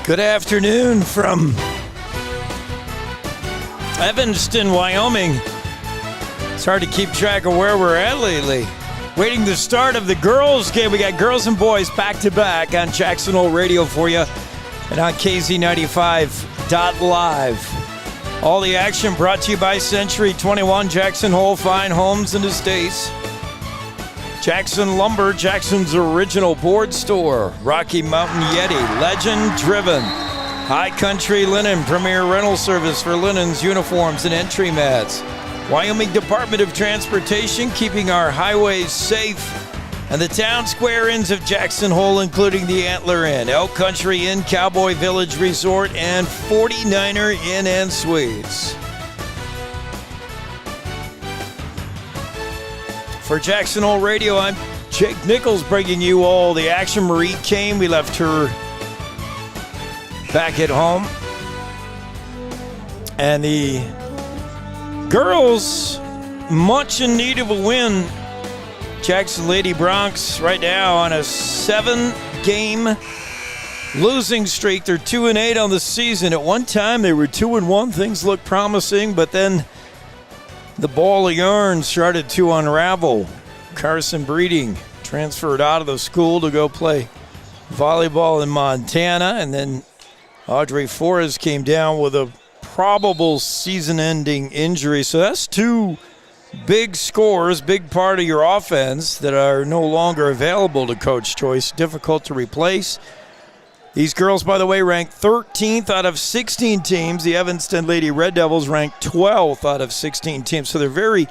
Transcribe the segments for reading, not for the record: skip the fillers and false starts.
Good afternoon from Evanston, Wyoming. It's hard to keep track of where we're at lately. Waiting the start of the girls' game. We got girls and boys back-to-back on Jackson Hole Radio for you and on KZ95.live. All the action brought to you by Century 21, Jackson Hole Fine Homes and Estates. Jackson Lumber, Jackson's original board store. Rocky Mountain Yeti, Legend Driven. High Country Linen, premier rental service for linens, uniforms, and entry mats. Wyoming Department of Transportation, keeping our highways safe. And the town square inns of Jackson Hole, including the Antler Inn, Elk Country Inn, Cowboy Village Resort, and 49er Inn and Suites. For Jackson Hole Radio, I'm Jake Nichols, bringing you all the action. Marie came. We left her back at home. And the girls, much in need of a win. Jackson Lady Broncs right now on a 7-game losing streak. They're 2-8 on the season. At one time, they were 2-1. Things looked promising, but then the ball of yarn started to unravel. Carson Breeding transferred out of the school to go play volleyball in Montana, and then Audrey Forrest came down with a probable season-ending injury. So that's two big scores, big part of your offense that are no longer available to Coach Choice. Difficult to replace. These girls, by the way, ranked 13th out of 16 teams. The Evanston Lady Red Devils ranked 12th out of 16 teams. So they're very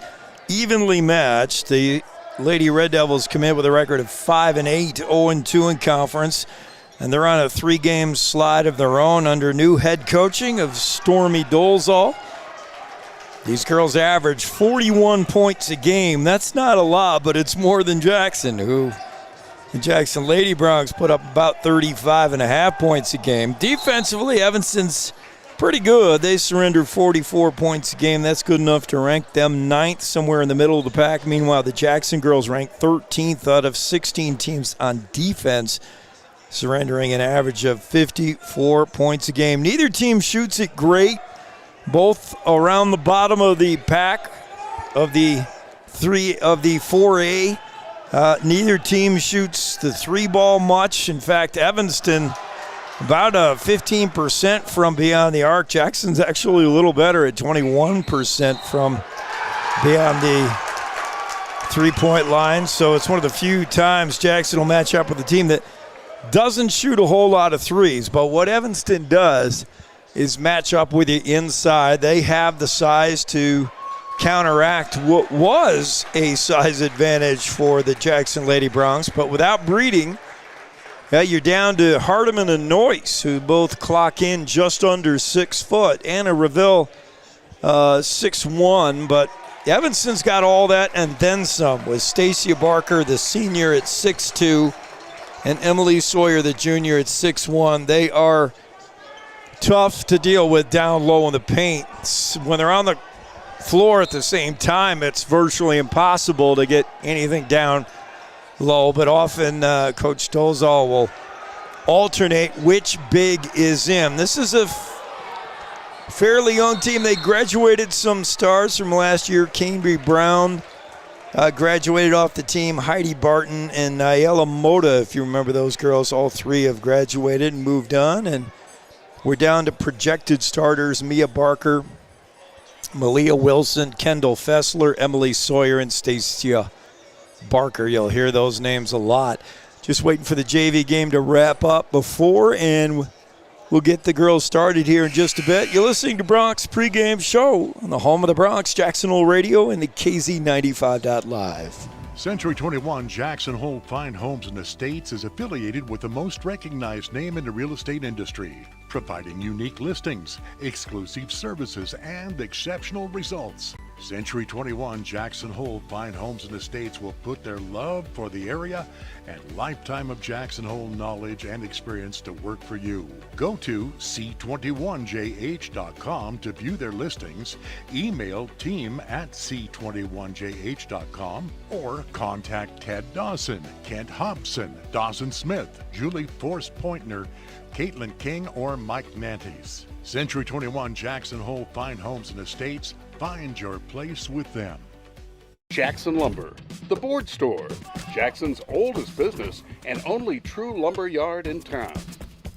evenly matched. The Lady Red Devils come in with a record of 5-8, 0-2 in conference. And they're on a 3-game slide of their own under new head coaching of Stormy Dolezal. These girls average 41 points a game. That's not a lot, but it's more than Jackson, who the Jackson Lady Broncs put up about 35.5 points a game. Defensively, Evanston's pretty good. They surrender 44 points a game. That's good enough to rank them 9th, somewhere in the middle of the pack. Meanwhile, the Jackson girls ranked 13th out of 16 teams on defense, surrendering an average of 54 points a game. Neither team shoots it great. Both around the bottom of the pack of the 4A. Neither team shoots the 3-ball much. In fact, Evanston about 15% from beyond the arc. Jackson's actually a little better at 21% from beyond the 3-point line. So it's one of the few times Jackson will match up with a team that doesn't shoot a whole lot of threes. But what Evanston does is match up with you inside. They have the size to counteract what was a size advantage for the Jackson Lady Broncs. But without Breeding, you're down to Hardiman and Noyce, who both clock in just under 6 foot. Anna Reville, 6'1", but Evanston's got all that and then some, with Stacia Barker, the senior, at 6'2", and Emily Sawyer, the junior, at 6'1". They are tough to deal with down low in the paint. When they're on the floor at the same time, it's virtually impossible to get anything down low, but often Coach Dolezal will alternate which big is in. This is a fairly young team. They graduated some stars from last year. Cambry Brown graduated off the team. Heidi Barton and Nayela Moda, if you remember those girls, all three have graduated and moved on. And we're down to projected starters: Mia Barker, Malia Wilson, Kendall Fessler, Emily Sawyer, and Stacia Barker. You'll hear those names a lot. Just waiting for the JV game to wrap up before, and we'll get the girls started here in just a bit. You're listening to Bronx Pregame Show on the home of the Bronx, Jackson Hole Radio, and the KZ95.live. Century 21 Jackson Hole Fine Homes and Estates is affiliated with the most recognized name in the real estate industry, providing unique listings, exclusive services, and exceptional results. Century 21 Jackson Hole Fine Homes and Estates will put their love for the area and lifetime of Jackson Hole knowledge and experience to work for you. Go to c21jh.com to view their listings, email team@c21jh.com, or contact Ted Dawson, Kent Hobson, Dawson Smith, Julie Force Pointner, Caitlin King, or Mike Nantes. Century 21 Jackson Hole Fine Homes and Estates. Find your place with them. Jackson Lumber, the board store, Jackson's oldest business and only true lumber yard in town.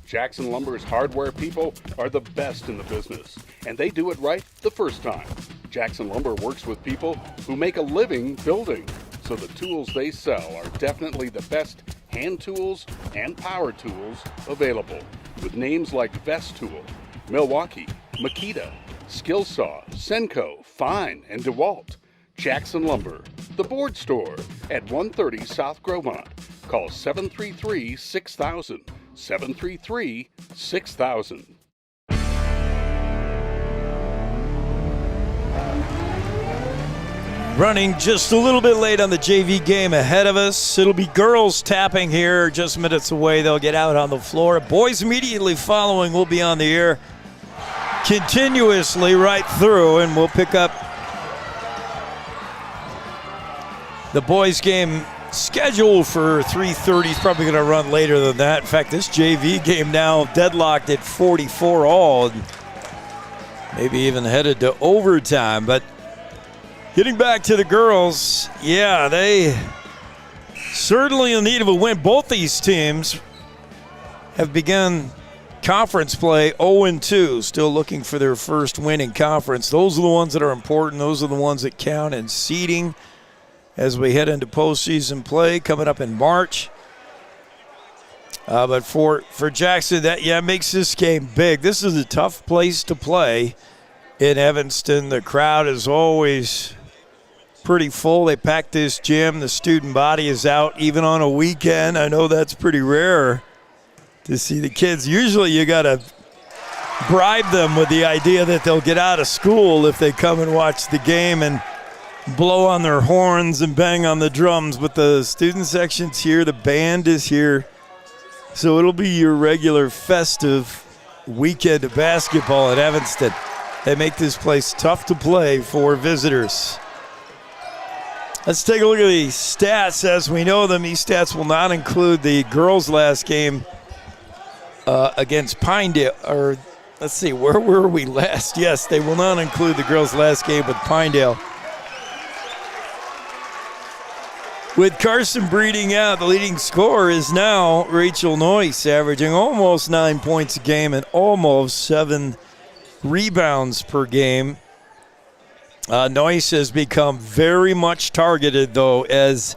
Jackson Lumber's hardware people are the best in the business, and they do it right the first time. Jackson Lumber works with people who make a living building, so the tools they sell are definitely the best hand tools and power tools available, with names like Vest Tool, Milwaukee, Makita, Skillsaw, Senco, Fine, and DeWalt. Jackson Lumber, the board store at 130 South Gromont. Call 733-6000, 733-6000. Running just a little bit late on the JV game ahead of us. It'll be girls tapping here just minutes away. They'll get out on the floor. Boys immediately following will be on the air continuously right through, and we'll pick up the boys game scheduled for 3:30. It's probably going to run later than that. In fact, this JV game now deadlocked at 44 all, and maybe even headed to overtime. But getting back to the girls, yeah, they certainly in need of a win. Both these teams have begun conference play 0-2, still looking for their first win in conference. Those are the ones that are important. Those are the ones that count in seeding as we head into postseason play coming up in March. But for Jackson, that makes this game big. This is a tough place to play in Evanston. The crowd is always pretty full. They pack this gym. The student body is out even on a weekend. I know that's pretty rare to see the kids. Usually you got to bribe them with the idea that they'll get out of school if they come and watch the game and blow on their horns and bang on the drums. But the student section's here. The band is here. So it'll be your regular festive weekend of basketball at Evanston. They make this place tough to play for visitors. Let's take a look at the stats as we know them. These stats will not include the girls' last game against Pinedale. Or let's see, where were we last? Yes, they will not include the girls' last game with Pinedale. With Carson Breeding out, the leading scorer is now Rachel Noyce, averaging almost 9 points a game and almost 7 rebounds per game. Noyce has become very much targeted, though, as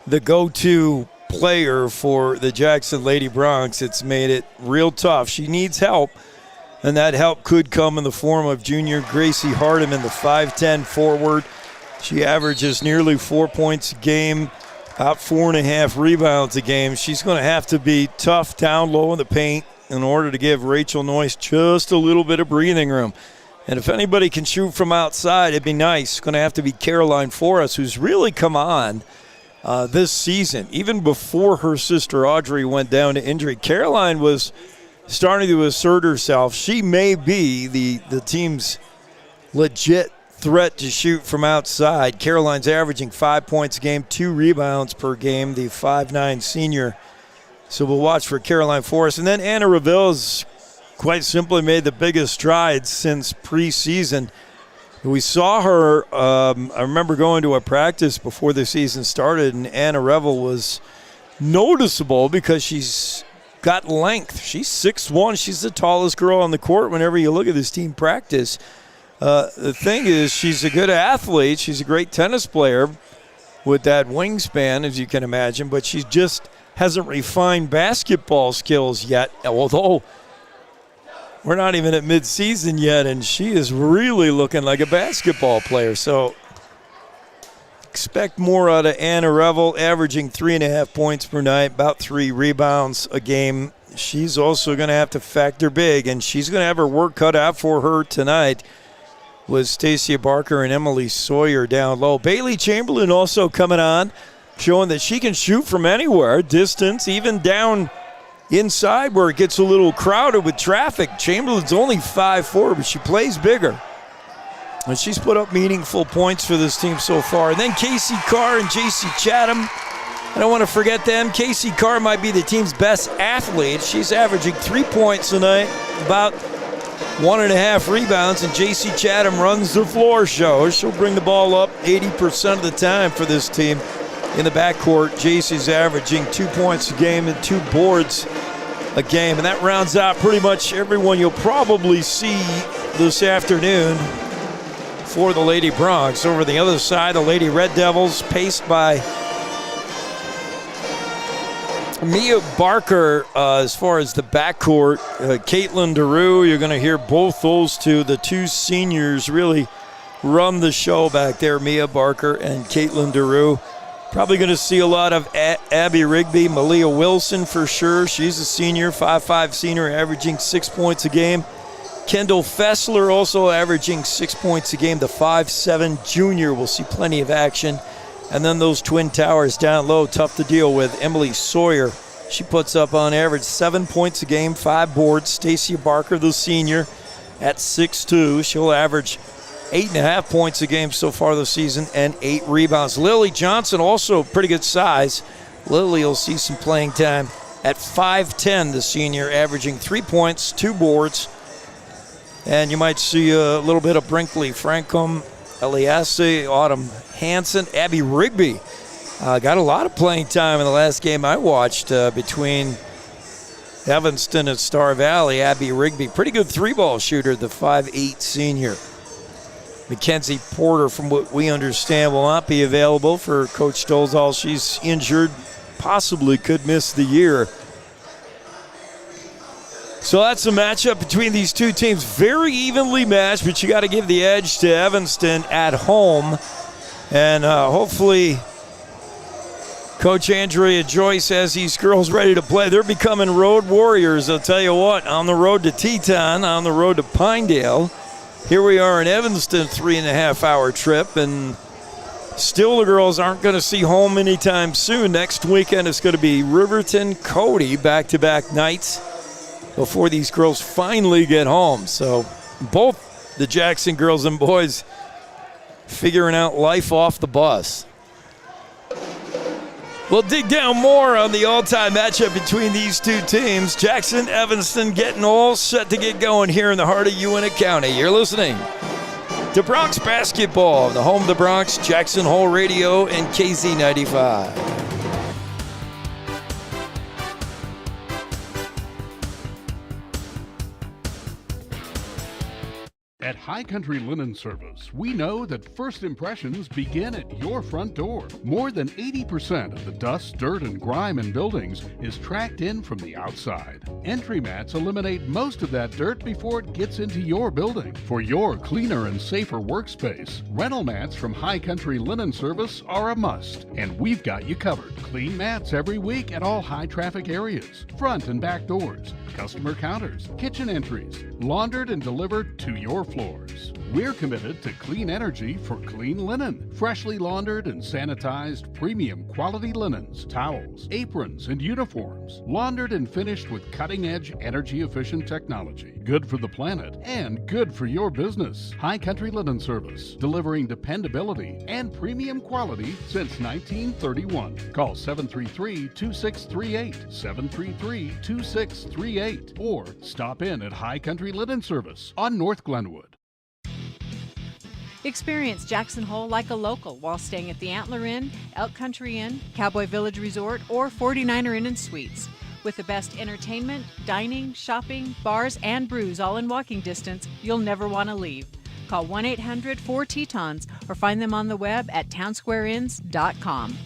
the go-to player for the Jackson Lady Broncs. It's made it real tough. She needs help, and that help could come in the form of junior Gracie Hardeman, the 5'10 forward. She averages nearly 4 points a game, about 4.5 rebounds a game. She's going to have to be tough down low in the paint in order to give Rachel Noyce just a little bit of breathing room. And if anybody can shoot from outside, it'd be nice. It's going to have to be Caroline Forrest, who's really come on this season. Even before her sister Audrey went down to injury, Caroline was starting to assert herself. She may be the team's legit threat to shoot from outside. Caroline's averaging 5 points a game, 2 rebounds per game, the 5'9 senior. So we'll watch for Caroline Forrest. And then Anna Reville's quite simply made the biggest strides since preseason. We saw her, I remember going to a practice before the season started, and Anna Revel was noticeable because she's got length. She's 6'1". She's the tallest girl on the court whenever you look at this team practice. The thing is, she's a good athlete. She's a great tennis player with that wingspan, as you can imagine, but she just hasn't refined basketball skills yet, although we're not even at midseason yet, and she is really looking like a basketball player. So expect more out of Anna Revel, averaging 3.5 points per night, about 3 rebounds a game. She's also going to have to factor big, and she's going to have her work cut out for her tonight with Stacia Barker and Emily Sawyer down low. Bailey Chamberlain also coming on, showing that she can shoot from anywhere, distance, even down inside where it gets a little crowded with traffic. Chamberlain's only 5'4", but she plays bigger. And she's put up meaningful points for this team so far. And then Casey Carr and J.C. Chatham. I don't want to forget them. Casey Carr might be the team's best athlete. She's averaging 3 points tonight, about 1.5 rebounds, and J.C. Chatham runs the floor show. She'll bring the ball up 80% of the time for this team. In the backcourt, J.C.'s averaging 2 points a game and 2 boards a game. And that rounds out pretty much everyone you'll probably see this afternoon for the Lady Bronx. Over the other side, the Lady Red Devils, paced by Mia Barker. As far as the backcourt, Caitlin DeRue, you're going to hear both those two, the two seniors, really run the show back there, Mia Barker and Caitlin DeRue. Probably going to see a lot of Abby Rigby, Malia Wilson for sure. She's a senior, 5'5" senior, averaging 6 points a game. Kendall Fessler also averaging 6 points a game. The 5'7" junior will see plenty of action. And then those twin towers down low, tough to deal with. Emily Sawyer, she puts up on average 7 points a game, 5 boards. Stacia Barker, the senior, at 6'2". She'll average 8.5 points a game so far this season and 8 rebounds. Lily Johnson, also pretty good size. Lily will see some playing time at 5'10", the senior, averaging 3 points, 2 boards. And you might see a little bit of Brinkley Francom, Eliassi, Autumn Hansen, Abby Rigby. Got a lot of playing time in the last game I watched between Evanston and Star Valley. Abby Rigby, pretty good 3-ball shooter, the 5'8" senior. Mackenzie Porter, from what we understand, will not be available for Coach Dolezal. She's injured, possibly could miss the year. So that's a matchup between these two teams. Very evenly matched, but you got to give the edge to Evanston at home. And hopefully Coach Andrea Joyce has these girls ready to play. They're becoming road warriors, I'll tell you what. On the road to Teton, on the road to Pinedale. Here we are in Evanston, 3.5-hour trip, and still the girls aren't going to see home anytime soon. Next weekend it's going to be Riverton, Cody, back-to-back nights before these girls finally get home. So both the Jackson girls and boys figuring out life off the bus. We'll dig down more on the all-time matchup between these two teams. Jackson, Evanston getting all set to get going here in the heart of Uintah County. You're listening to Bronx Basketball, the home of the Bronx, Jackson Hole Radio, and KZ95. At High Country Linen Service, we know that first impressions begin at your front door. More than 80% of the dust, dirt, and grime in buildings is tracked in from the outside. Entry mats eliminate most of that dirt before it gets into your building. For your cleaner and safer workspace, rental mats from High Country Linen Service are a must, and we've got you covered. Clean mats every week at all high-traffic areas, front and back doors, customer counters, kitchen entries, laundered and delivered to your floors. We're committed to clean energy for clean linen. Freshly laundered and sanitized premium quality linens, towels, aprons, and uniforms. Laundered and finished with cutting-edge energy-efficient technology. Good for the planet and good for your business. High Country Linen Service, delivering dependability and premium quality since 1931. Call 733-2638, 733-2638, or stop in at High Country Linen Service on North Glenwood. Experience Jackson Hole like a local while staying at the Antler Inn, Elk Country Inn, Cowboy Village Resort, or 49er Inn and Suites. With the best entertainment, dining, shopping, bars, and brews all in walking distance, you'll never want to leave. Call 1-800-4-TETONS or find them on the web at townsquareinns.com.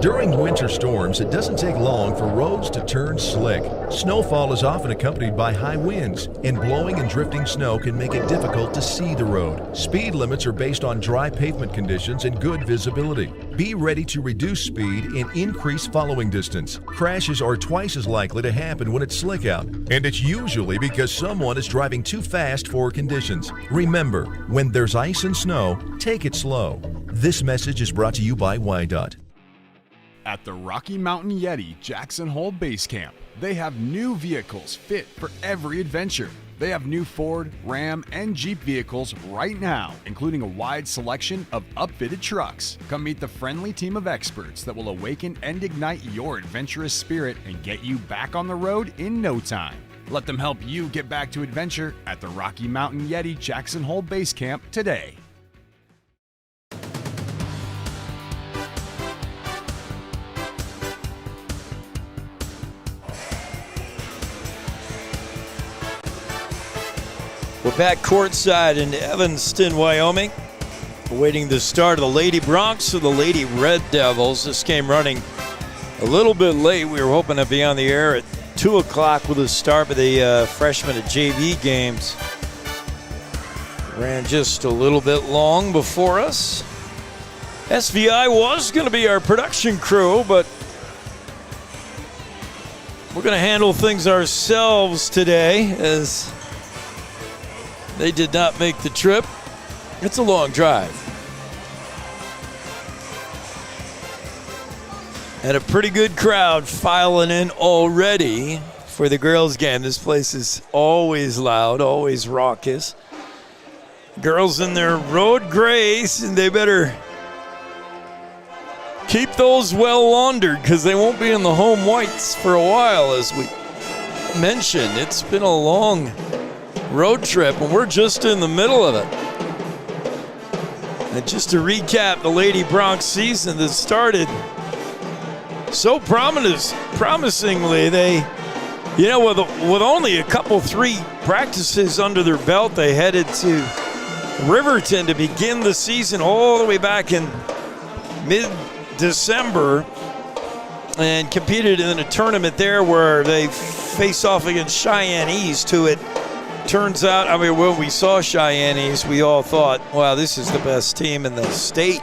During winter storms, it doesn't take long for roads to turn slick. Snowfall is often accompanied by high winds, and blowing and drifting snow can make it difficult to see the road. Speed limits are based on dry pavement conditions and good visibility. Be ready to reduce speed and increase following distance. Crashes are twice as likely to happen when it's slick out, and it's usually because someone is driving too fast for conditions. Remember, when there's ice and snow, take it slow. This message is brought to you by WYDOT. At the Rocky Mountain Yeti Jackson Hole Base Camp, they have new vehicles fit for every adventure. They have new Ford, Ram, and Jeep vehicles right now, including a wide selection of upfitted trucks. Come meet the friendly team of experts that will awaken and ignite your adventurous spirit and get you back on the road in no time. Let them help you get back to adventure at the Rocky Mountain Yeti Jackson Hole Base Camp today. We're back courtside in Evanston, Wyoming, awaiting the start of the Lady Bronx or the Lady Red Devils. This game running a little bit late. We were hoping to be on the air at 2 o'clock with the start of the freshman and JV games. Ran just a little bit long before us. SVI was going to be our production crew, but we're going to handle things ourselves today as they did not make the trip. It's a long drive. And a pretty good crowd filing in already for the girls' game. This place is always loud, always raucous. Girls in their road grays, and they better keep those well laundered because they won't be in the home whites for a while, as we mentioned. It's been a long road trip, and we're just in the middle of it. And just to recap the Lady Bronx season that started so promisingly, they, with only a couple, 3 practices under their belt, they headed to Riverton to begin the season all the way back in mid-December and competed in a tournament there where they face off against Cheyenne East, who it turns out, when we saw Cheyenne East, we all thought, wow, this is the best team in the state.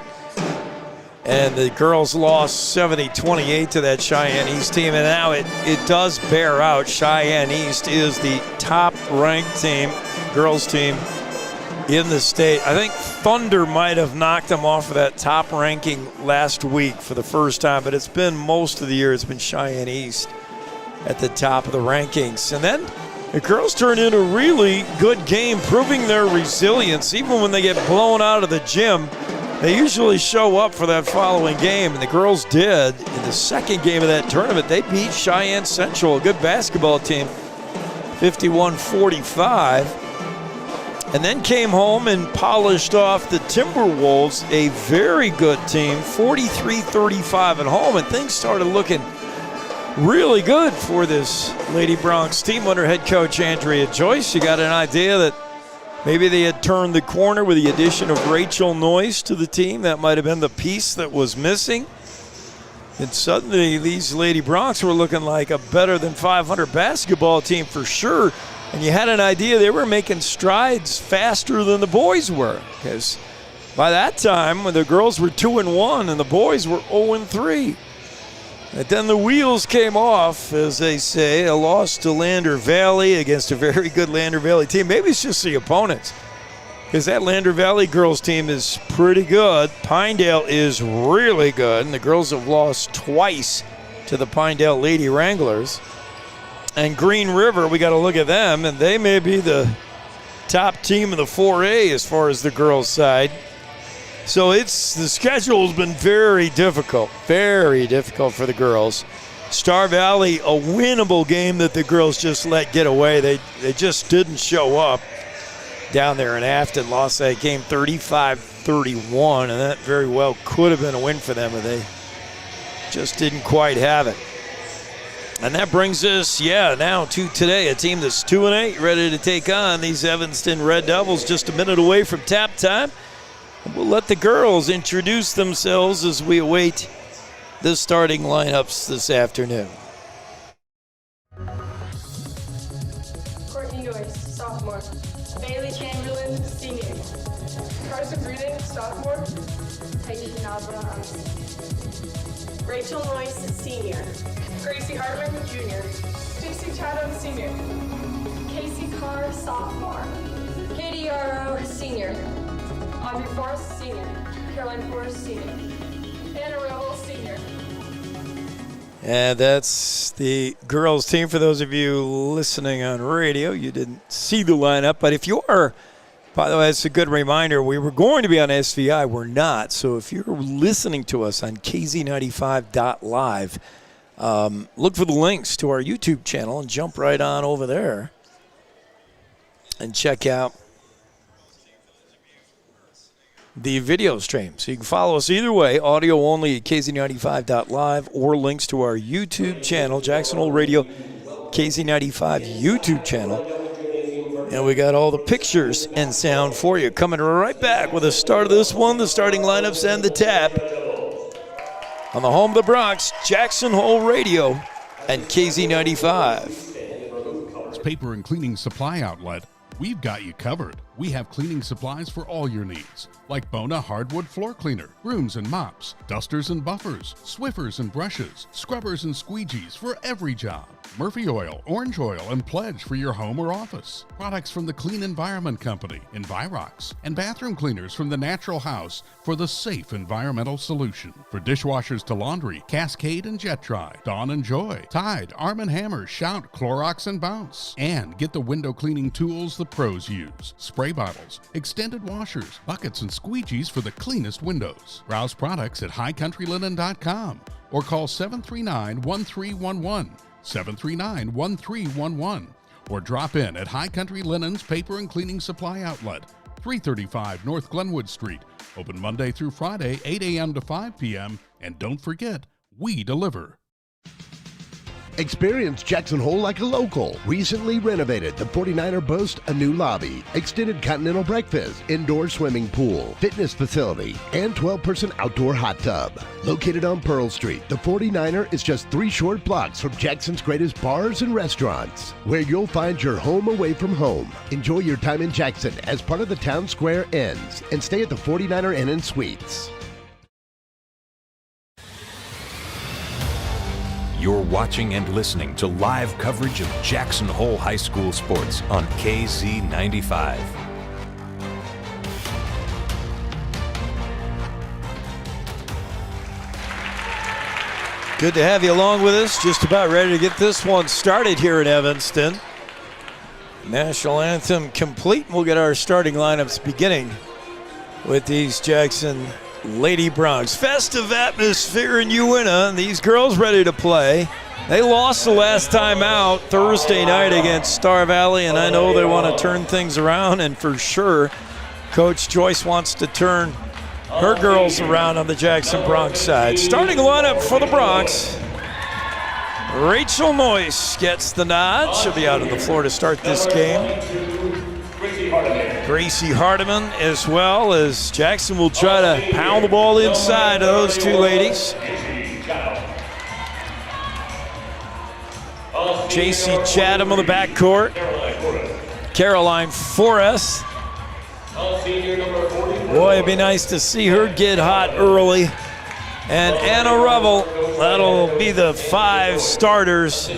And the girls lost 70-28 to that Cheyenne East team, and now it does bear out. Cheyenne East is the top-ranked team, girls team, in the state. I think Thunder might have knocked them off of that top ranking last week for the first time, but it's been most of the year, it's been Cheyenne East at the top of the rankings. And then the girls turned in a really good game, proving their resilience. Even when they get blown out of the gym, they usually show up for that following game, and the girls did. In the second game of that tournament, they beat Cheyenne Central, a good basketball team, 51-45. And then came home and polished off the Timberwolves, a very good team, 43-35 at home, and things started looking really good for this Lady Bronx team under head coach Andrea Joyce. You got an idea that maybe they had turned the corner with the addition of Rachel Noyce to the team. That might have been the piece that was missing. And suddenly these Lady Bronx were looking like a better than 500 basketball team for sure. And you had an idea they were making strides faster than the boys were. Because by that time, when the girls were 2-1 and the boys were 0-3. And then the wheels came off, as they say. A loss to Lander Valley against a very good Lander Valley team. Maybe it's just the opponents, because that Lander Valley girls team is pretty good. Pinedale is really good, and the girls have lost twice to the Pinedale Lady Wranglers. And Green River, we got to look at them, and they may be the top team in the 4A as far as the girls' side. So the schedule has been very difficult for the girls. Star Valley, a winnable game that the girls just let get away. They just didn't show up down there in Afton, lost that game 35-31, and that very well could have been a win for them, and they just didn't quite have it. And that brings us, now to today, a team that's 2-8, ready to take on these Evanston Red Devils, just a minute away from tap time. We'll let the girls introduce themselves as we await the starting lineups this afternoon. Courtney Noyce, sophomore. Bailey Chamberlain, senior. Carson Gruden, sophomore. Taisha Nabra, Rachel Noyce, senior. Gracie Hartman, junior. JC Chatham, senior. Casey Carr, sophomore. Katie Yarrow, senior. Audrey Forrest, senior. Caroline Forrest, senior. Anna Rebel, senior. And that's the girls' team. For those of you listening on radio, you didn't see the lineup. But if you are, by the way, it's a good reminder, we were going to be on SVI. We're not. So if you're listening to us on KZ95.live, look for the links to our YouTube channel and jump right on over there and check out the video stream. So you can follow us either way, audio only at KZ95.live, or links to our YouTube channel, Jackson Hole Radio KZ95 YouTube channel. And we got all the pictures and sound for you. Coming right back with the start of this one, the starting lineups and the tap on the home of the Bronx, Jackson Hole Radio and KZ95. Paper and cleaning supply outlet, we've got you covered. We have cleaning supplies for all your needs, like Bona hardwood floor cleaner, brooms and mops, dusters and buffers, Swiffers and brushes, scrubbers and squeegees for every job, Murphy oil, orange oil, and Pledge for your home or office, products from the Clean Environment Company, Envirox, and bathroom cleaners from the Natural House for the safe environmental solution. For dishwashers to laundry, Cascade and Jet Dry, Dawn and Joy, Tide, Arm & Hammer, Shout, Clorox, and Bounce. And get the window cleaning tools the pros use, spray bottles, extended washers, buckets, and squeegees for the cleanest windows. Browse products at highcountrylinen.com or call 739-1311, 739-1311, or drop in at High Country Linen's Paper and Cleaning Supply Outlet, 335 North Glenwood Street, open Monday through Friday, 8 a.m. to 5 p.m., and don't forget, we deliver. Experience Jackson Hole like a local. Recently renovated, the 49er boasts a new lobby, extended continental breakfast, indoor swimming pool, fitness facility, and 12-person outdoor hot tub. Located on Pearl Street, the 49er is just 3 short blocks from Jackson's greatest bars and restaurants, where you'll find your home away from home. Enjoy your time in Jackson as part of the Town Square Inns and stay at the 49er Inn and Suites. You're watching and listening to live coverage of Jackson Hole High School sports on KZ95. Good to have you along with us. Just about ready to get this one started here in Evanston. National anthem complete. We'll get our starting lineups beginning with these Jackson Lady Broncs. Festive atmosphere in Uinta, and these girls ready to play. They lost the last time out Thursday night against Star Valley, and I know they want to turn things around, and for sure Coach Joyce wants to turn her girls around on the Jackson Broncs side. Starting lineup for the Broncs. Rachel Noyce gets the nod. She'll be out on the floor to start this game. Gracie Hardiman, as well as Jackson will try to pound the ball inside of those two ladies. JC Chatham on the backcourt. Caroline Forrest. Boy, it'd be nice to see her get hot early. And Anna Revel, that'll be the 5 starters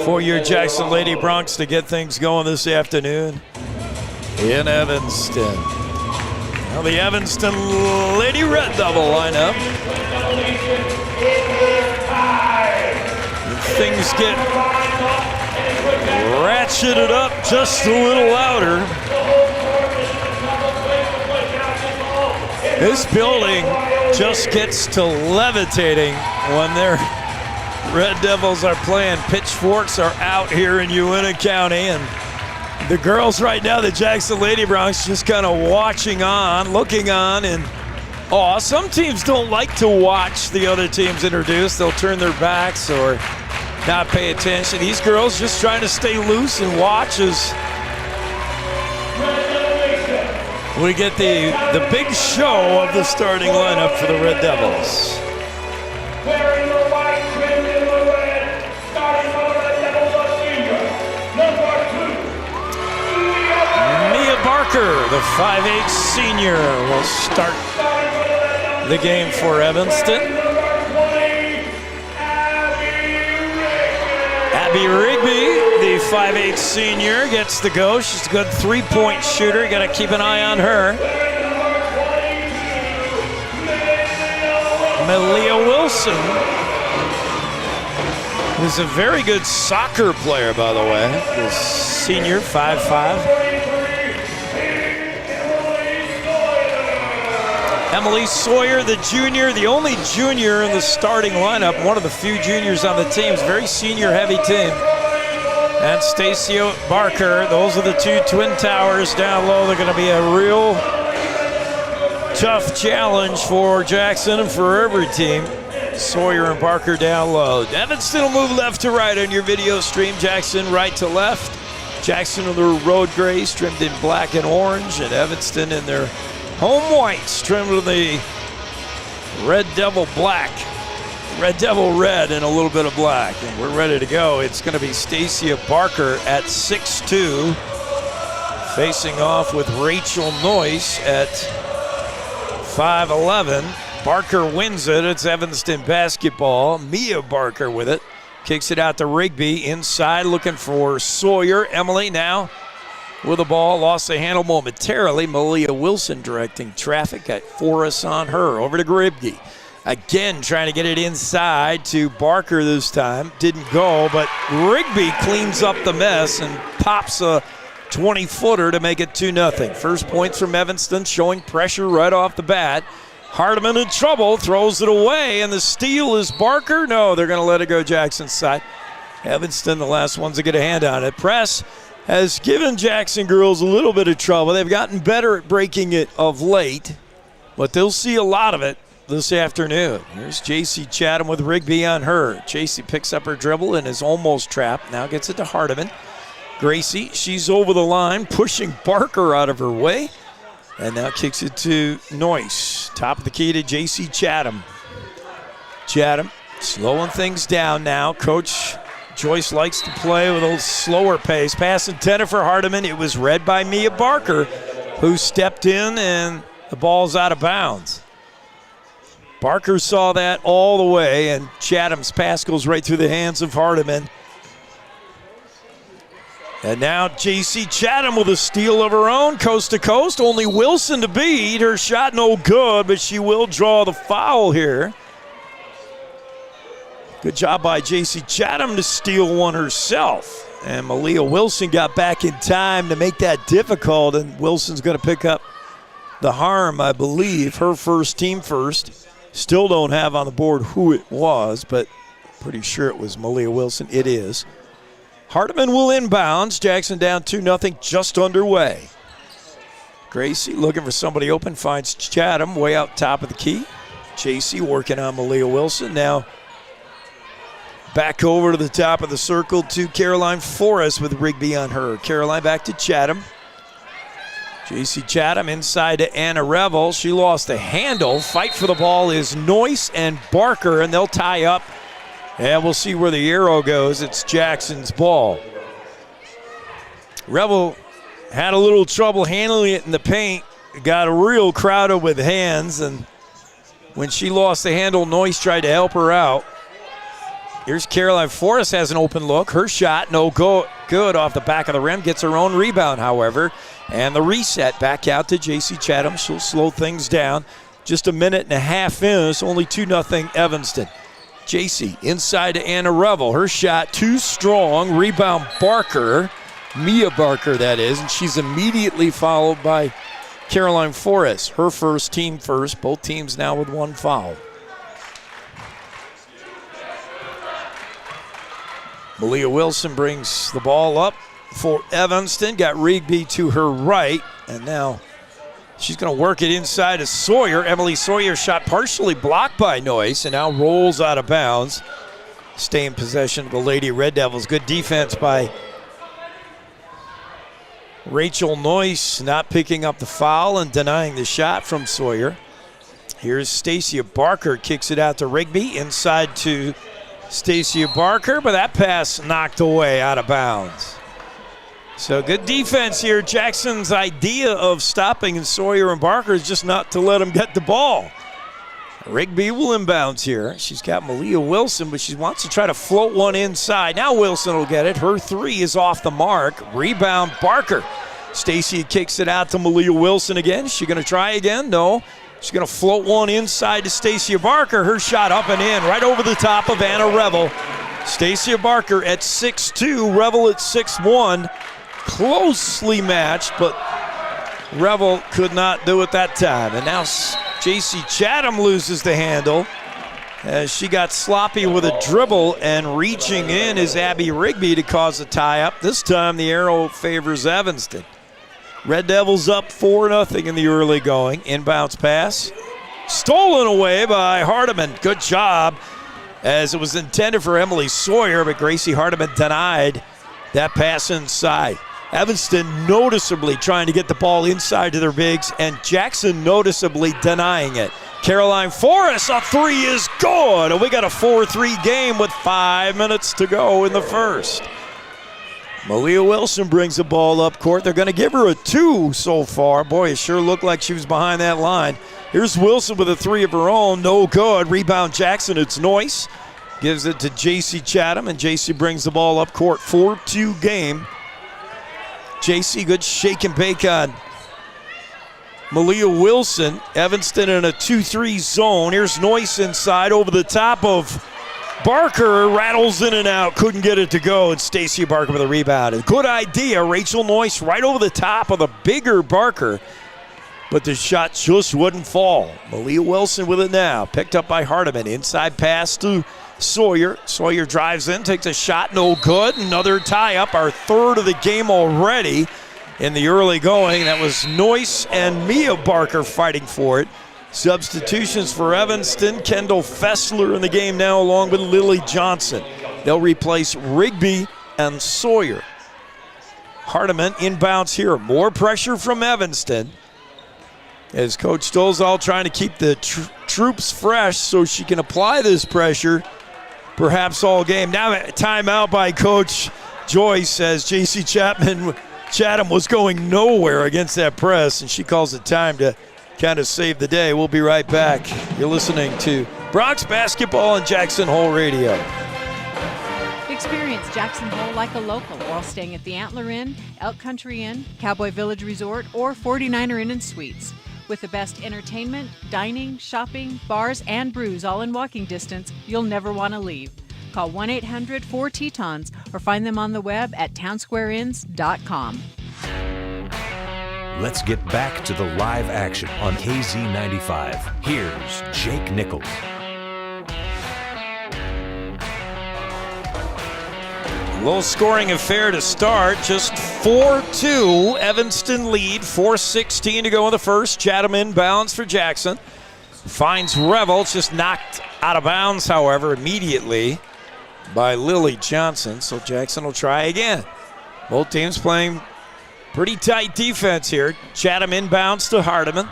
for your Jackson Lady Broncs to get things going this afternoon in Evanston. Now the Evanston Lady Red Devil lineup. And things get ratcheted up just a little louder. This building just gets to levitating when their Red Devils are playing. Pitchforks are out here in Uinta County, and the girls right now, the Jackson Lady Broncs, just kind of watching on, looking on, and some teams don't like to watch the other teams introduce. They'll turn their backs or not pay attention. These girls just trying to stay loose and watch as we get the big show of the starting lineup for the Red Devils. Wearing the white, trimmed in the red, starting for the Red Devils, a senior, number 2, Mia Barker, the 5'8 senior, will start the game for Evanston. Abby Rigby, the 5'8 senior, gets the go. She's a good three-point shooter. Got to keep an eye on her. Malia Wilson, who's a very good soccer player, by the way. The senior, 5'5". Emily Sawyer, the junior, the only junior in the starting lineup, one of the few juniors on the team. It's a very senior-heavy team. And Stacia Barker, those are the two twin towers down low. They're going to be a real tough challenge for Jackson and for every team. Sawyer and Barker down low. Evanston will move left to right on your video stream. Jackson right to left. Jackson in their road grays trimmed in black and orange, and Evanston in their home whites trimmed with the Red Devil black, Red Devil red, and a little bit of black. And we're ready to go. It's going to be Stacia Barker at 6'2", facing off with Rachel Noyce at 5'11". Barker wins it. It's Evanston basketball. Mia Barker with it. Kicks it out to Rigby. Inside looking for Sawyer. Emily now with the ball, lost the handle momentarily. Malia Wilson directing traffic, got Forrest on her. Over to Gribke. Again, trying to get it inside to Barker this time. Didn't go, but Rigby cleans up the mess and pops a 20-footer to make it 2-0. First points from Evanston, showing pressure right off the bat. Hardiman in trouble, throws it away, and the steal is Barker. No, they're going to let it go Jackson's side. Evanston, the last ones to get a hand on it. Press has given Jackson girls a little bit of trouble. They've gotten better at breaking it of late, but they'll see a lot of it this afternoon. Here's J.C. Chatham with Rigby on her. J.C. picks up her dribble and is almost trapped. Now gets it to Hardiman. Gracie, she's over the line, pushing Barker out of her way, and now kicks it to Noyce. Top of the key to J.C. Chatham. Chatham slowing things down now. Coach Joyce likes to play with a little slower pace. Pass intended for Hardiman. It was read by Mia Barker, who stepped in, and the ball's out of bounds. Barker saw that all the way, and Chatham's pass goes right through the hands of Hardiman. And now J.C. Chatham with a steal of her own, coast to coast. Only Wilson to beat. Her shot no good, but she will draw the foul here. Good job by J.C. Chatham to steal one herself. And Malia Wilson got back in time to make that difficult, and Wilson's going to pick up the harm, I believe. Her first, team first. Still don't have on the board who it was, but pretty sure it was Malia Wilson. It is. Hardiman will inbounds. Jackson down 2-0, just underway. Gracie looking for somebody open, finds Chatham way out top of the key. J.C. working on Malia Wilson. Now back over to the top of the circle to Caroline Forrest with Rigby on her. Caroline back to Chatham. J.C. Chatham inside to Anna Revel. She lost the handle. Fight for the ball is Noyce and Barker, and they'll tie up. And we'll see where the arrow goes. It's Jackson's ball. Revel had a little trouble handling it in the paint. Got real crowded with hands, and when she lost the handle, Noyce tried to help her out. Here's Caroline Forrest, has an open look. Her shot, no good off the back of the rim. Gets her own rebound, however. And the reset back out to J.C. Chatham. She'll slow things down. Just a minute and a half in. It's only 2-0 Evanston. J.C. inside to Anna Revel. Her shot too strong. Rebound Barker. Mia Barker, that is. And she's immediately followed by Caroline Forrest. Her first, team first. Both teams now with one foul. Malia Wilson brings the ball up for Evanston. Got Rigby to her right. And now she's going to work it inside to Sawyer. Emily Sawyer shot partially blocked by Noyce and now rolls out of bounds. Stay in possession of the Lady Red Devils. Good defense by Rachel Noyce, not picking up the foul and denying the shot from Sawyer. Here's Stacia Barker, kicks it out to Rigby, inside to Stacia Barker, but that pass knocked away out of bounds. So good defense here. Jackson's idea of stopping Sawyer and Barker is just not to let them get the ball. Rigby will inbounds here. She's got Malia Wilson, but she wants to try to float one inside. Now Wilson will get it. Her three is off the mark. Rebound, Barker. Stacia kicks it out to Malia Wilson again. Is she going to try again? No. She's going to float one inside to Stacia Barker. Her shot up and in, right over the top of Anna Revel. Stacia Barker at 6'2", Revel at 6'1". Closely matched, but Revel could not do it that time. And now J.C. Chatham loses the handle as she got sloppy with a dribble, and reaching in is Abby Rigby to cause a tie-up. This time the arrow favors Evanston. Red Devils up 4-0 in the early going. Inbounds pass. Stolen away by Hardiman. Good job, as it was intended for Emily Sawyer, but Gracie Hardiman denied that pass inside. Evanston noticeably trying to get the ball inside to their bigs, and Jackson noticeably denying it. Caroline Forrest, a three is good, and we got a 4-3 game with 5 minutes to go in the first. Malia Wilson brings the ball up court. They're going to give her a 2 so far. Boy, it sure looked like she was behind that line. Here's Wilson with a 3 of her own. No good. Rebound Jackson. It's Noyce. Gives it to J.C. Chatham, and J.C. brings the ball up court. 4-2 game. J.C. good shake and bake on Malia Wilson. Evanston in a 2-3 zone. Here's Noyce inside over the top of Barker, rattles in and out, couldn't get it to go, and Stacia Barker with a rebound. A good idea, Rachel Noyce right over the top of the bigger Barker, but the shot just wouldn't fall. Malia Wilson with it now, picked up by Hardiman. Inside pass to Sawyer. Sawyer drives in, takes a shot, no good. Another tie-up, our third of the game already in the early going. That was Noyce and Mia Barker fighting for it. Substitutions for Evanston. Kendall Fessler in the game now, along with Lily Johnson. They'll replace Rigby and Sawyer. Hardiman inbounds here. More pressure from Evanston, as Coach Stolzall trying to keep the troops fresh so she can apply this pressure perhaps all game. Now a timeout by Coach Joyce, says J.C. Chatham was going nowhere against that press, and she calls it time to kind of save the day. We'll be right back. You're listening to Bronx Basketball and Jackson Hole Radio. Experience Jackson Hole like a local while staying at the Antler Inn, Elk Country Inn, Cowboy Village Resort, or 49er Inn and Suites. With the best entertainment, dining, shopping, bars, and brews all in walking distance, you'll never want to leave. Call 1-800-4-TETONS or find them on the web at townsquareinns.com. Let's get back to the live action on KZ95. Here's Jake Nichols. Low scoring affair to start, just 4-2. Evanston lead, 4:16 to go in the first. Chatham inbounds for Jackson. Finds Revel, it's just knocked out of bounds, however, immediately by Lily Johnson. So Jackson will try again. Both teams playing pretty tight defense here. Chatham inbounds to Hardiman.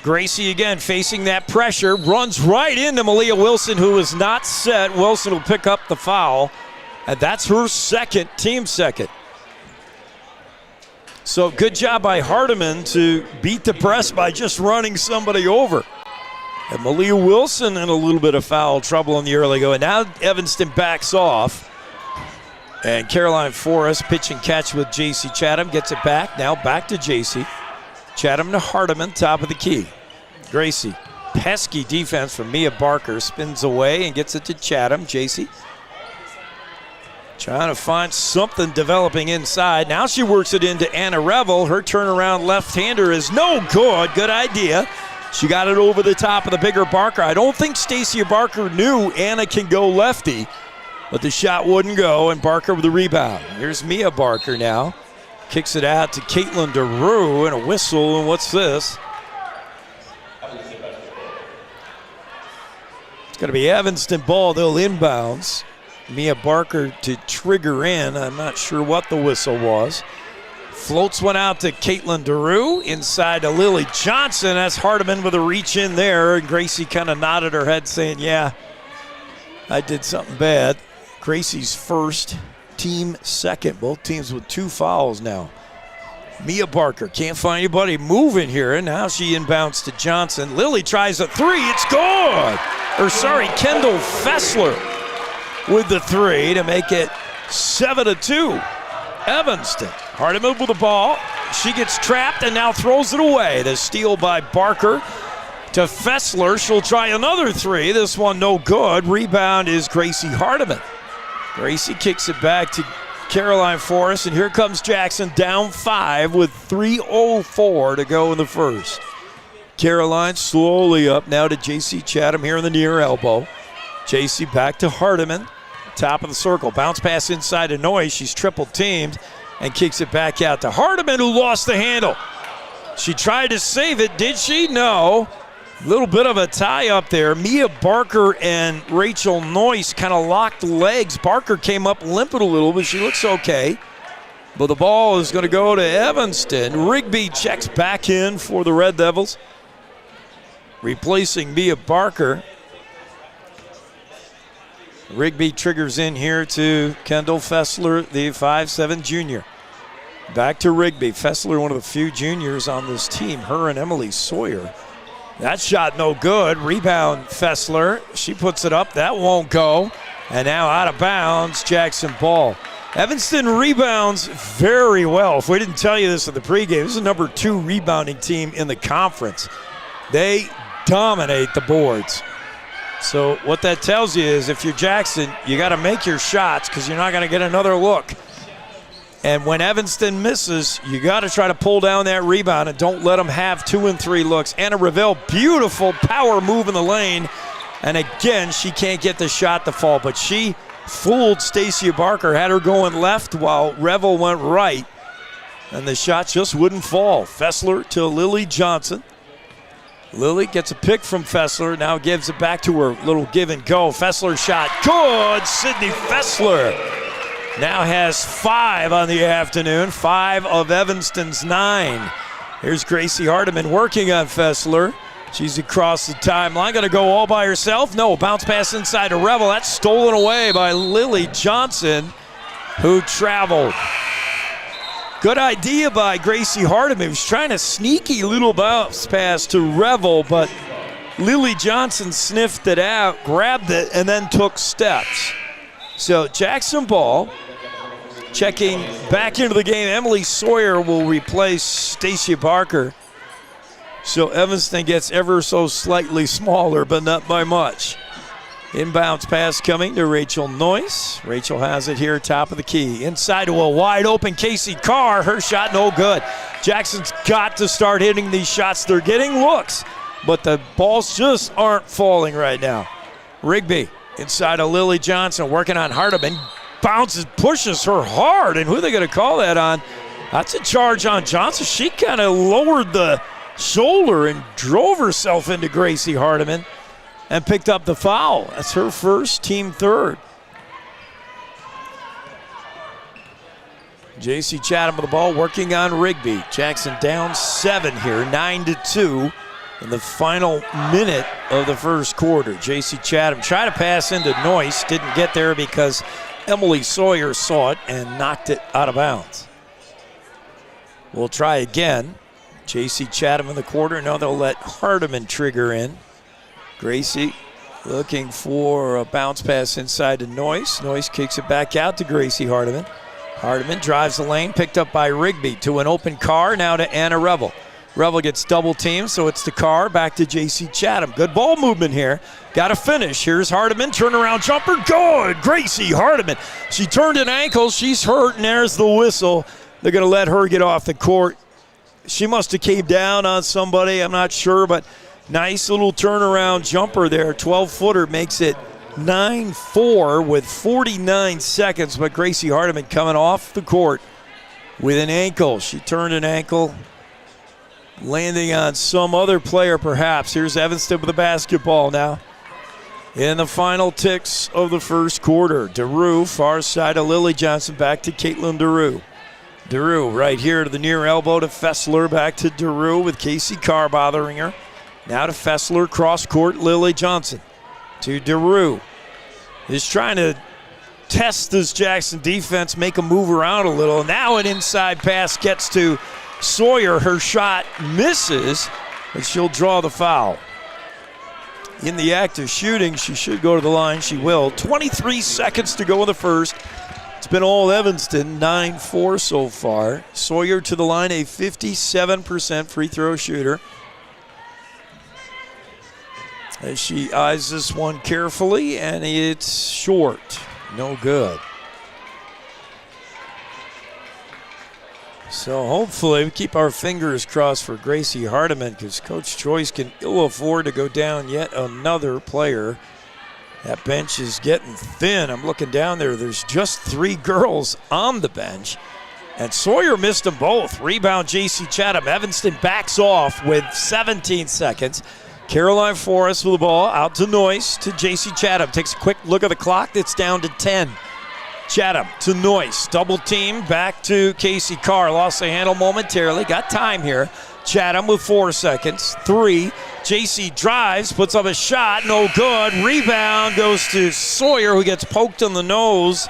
Gracie again facing that pressure, runs right into Malia Wilson, who is not set. Wilson will pick up the foul, and that's her second, team second. So good job by Hardiman to beat the press by just running somebody over. And Malia Wilson in a little bit of foul trouble in the early going. Now Evanston backs off. And Caroline Forrest pitch and catch with J.C. Chatham. Gets it back. Now back to J.C. Chatham to Hardiman, top of the key. Gracie, pesky defense from Mia Barker. Spins away and gets it to Chatham. J.C. trying to find something developing inside. Now she works it into Anna Revel. Her turnaround left-hander is no good. Good idea. She got it over the top of the bigger Barker. I don't think Stacia Barker knew Anna can go lefty, but the shot wouldn't go, and Barker with the rebound. Here's Mia Barker now. Kicks it out to Caitlin DeRue, and a whistle, and what's this? It's going to be Evanston ball. They'll inbounds. Mia Barker to trigger in. I'm not sure what the whistle was. Floats one out to Caitlin DeRue, inside to Lily Johnson. That's Hardiman with a reach in there, and Gracie kind of nodded her head saying, yeah, I did something bad. Gracie's first, team second. Both teams with 2 fouls now. Mia Barker can't find anybody moving here, and now she inbounds to Johnson. Lily tries a 3, it's good! Kendall Fessler with the 3 to make it 7-2. Evanston. Hardiman with the ball. She gets trapped and now throws it away. The steal by Barker to Fessler. She'll try another 3. This one no good. Rebound is Gracie Hardiman. Gracie kicks it back to Caroline Forrest, and here comes Jackson down 5 with 3:04 to go in the first. Caroline slowly up now to J.C. Chatham here in the near elbow. J.C. back to Hardiman. Top of the circle. Bounce pass inside to Noyes. She's triple teamed and kicks it back out to Hardiman, who lost the handle. She tried to save it. Did she? No. A little bit of a tie up there. Mia Barker and Rachel Noyes kind of locked legs. Barker came up limping a little, but she looks okay. But the ball is going to go to Evanston. Rigby checks back in for the Red Devils, replacing Mia Barker. Rigby triggers in here to Kendall Fessler, the 5'7" junior. Back to Rigby. Fessler, one of the few juniors on this team, her and Emily Sawyer. That shot no good. Rebound Fessler. She puts it up. That won't go. And now out of bounds, Jackson Ball. Evanston rebounds very well. If we didn't tell you this in the pregame, this is the number 2 rebounding team in the conference. They dominate the boards. So what that tells you is if you're Jackson, you got to make your shots because you're not going to get another look. And when Evanston misses, you got to try to pull down that rebound and don't let them have 2 and 3 looks. Anna Revelle, beautiful power move in the lane. And again, she can't get the shot to fall, but she fooled Stacia Barker, had her going left while Revelle went right. And the shot just wouldn't fall. Fessler to Lily Johnson. Lily gets a pick from Fessler, now gives it back to her. Little give and go. Fessler shot, good! Sydney Fessler now has 5 on the afternoon, 5 of Evanston's 9. Here's Gracie Hardiman working on Fessler. She's across the timeline, gonna go all by herself. No, bounce pass inside to Revelle. That's stolen away by Lily Johnson, who traveled. Good idea by Gracie Hardiman. He was trying a sneaky little bounce pass to Revelle, but Lily Johnson sniffed it out, grabbed it, and then took steps. So Jackson Ball checking back into the game. Emily Sawyer will replace Stacia Barker. So Evanston gets ever so slightly smaller, but not by much. Inbounds pass coming to Rachel Noyes. Rachel has it here, top of the key. Inside to a wide open Casey Carr. Her shot no good. Jackson's got to start hitting these shots. They're getting looks, but the balls just aren't falling right now. Rigby inside of Lily Johnson, working on Hardiman. Bounces, pushes her hard, and who are they going to call that on? That's a charge on Johnson. She kind of lowered the shoulder and drove herself into Gracie Hardiman and picked up the foul. That's her first, team third. J.C. Chatham with the ball, working on Rigby. Jackson down 7 here, 9-2 in the final minute of the first quarter. J.C. Chatham tried to pass into Noyes, didn't get there because Emily Sawyer saw it and knocked it out of bounds. We'll try again. J.C. Chatham in the quarter. Now they'll let Hardiman trigger in. Gracie looking for a bounce pass inside to Noyes. Noyes kicks it back out to Gracie Hardiman. Hardiman drives the lane, picked up by Rigby to an open Carr, now to Anna Revelle. Revelle gets double teamed, so it's to Carr, back to J.C. Chatham. Good ball movement here. Got to finish. Here's Hardiman, turnaround jumper, good! Gracie Hardiman. She turned an ankle, she's hurt, and there's the whistle. They're going to let her get off the court. She must have came down on somebody, I'm not sure, but nice little turnaround jumper there. 12-footer makes it 9-4 with 49 seconds, but Gracie Hardiman coming off the court with an ankle. She turned an ankle, landing on some other player perhaps. Here's Evanston with the basketball now. In the final ticks of the first quarter, DeRue, far side of Lily Johnson, back to Caitlin DeRue. DeRue right here to the near elbow to Fessler. Back to DeRue with Casey Carr bothering her. Now to Fessler, cross court, Lily Johnson. To DeRue. Is trying to test this Jackson defense, make them move around a little. Now an inside pass gets to Sawyer. Her shot misses, and she'll draw the foul. In the act of shooting, she should go to the line. She will. 23 seconds to go in the first. It's been all Evanston, 9-4 so far. Sawyer to the line, a 57% free throw shooter. As she eyes this one carefully, and it's short. No good. So hopefully we keep our fingers crossed for Gracie Hardiman, because Coach Joyce can ill afford to go down yet another player. That bench is getting thin. I'm looking down there. There's just 3 girls on the bench. And Sawyer missed them both. Rebound, J.C. Chatham. Evanston backs off with 17 seconds. Caroline Forrest with the ball out to Noyce to J.C. Chatham. Takes a quick look at the clock. It's down to 10. Chatham to Noyce. Double team back to Casey Carr. Lost the handle momentarily. Got time here. Chatham with 4 seconds. 3. J.C. drives, puts up a shot. No good. Rebound goes to Sawyer, who gets poked on the nose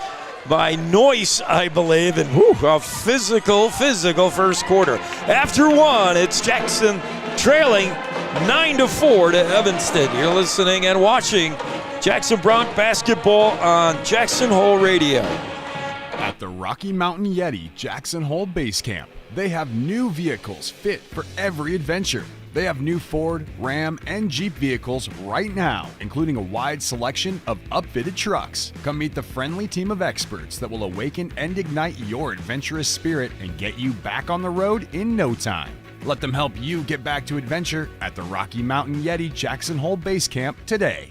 by Noyce, I believe. And a physical first quarter. After 1, it's Jackson trailing 9-4 to Evanston. You're listening and watching Jackson Bronc basketball on Jackson Hole Radio. At the Rocky Mountain Yeti Jackson Hole Base Camp, they have new vehicles fit for every adventure. They have new Ford, Ram, and Jeep vehicles right now, including a wide selection of upfitted trucks. Come meet the friendly team of experts that will awaken and ignite your adventurous spirit and get you back on the road in no time. Let them help you get back to adventure at the Rocky Mountain Yeti Jackson Hole Base Camp today.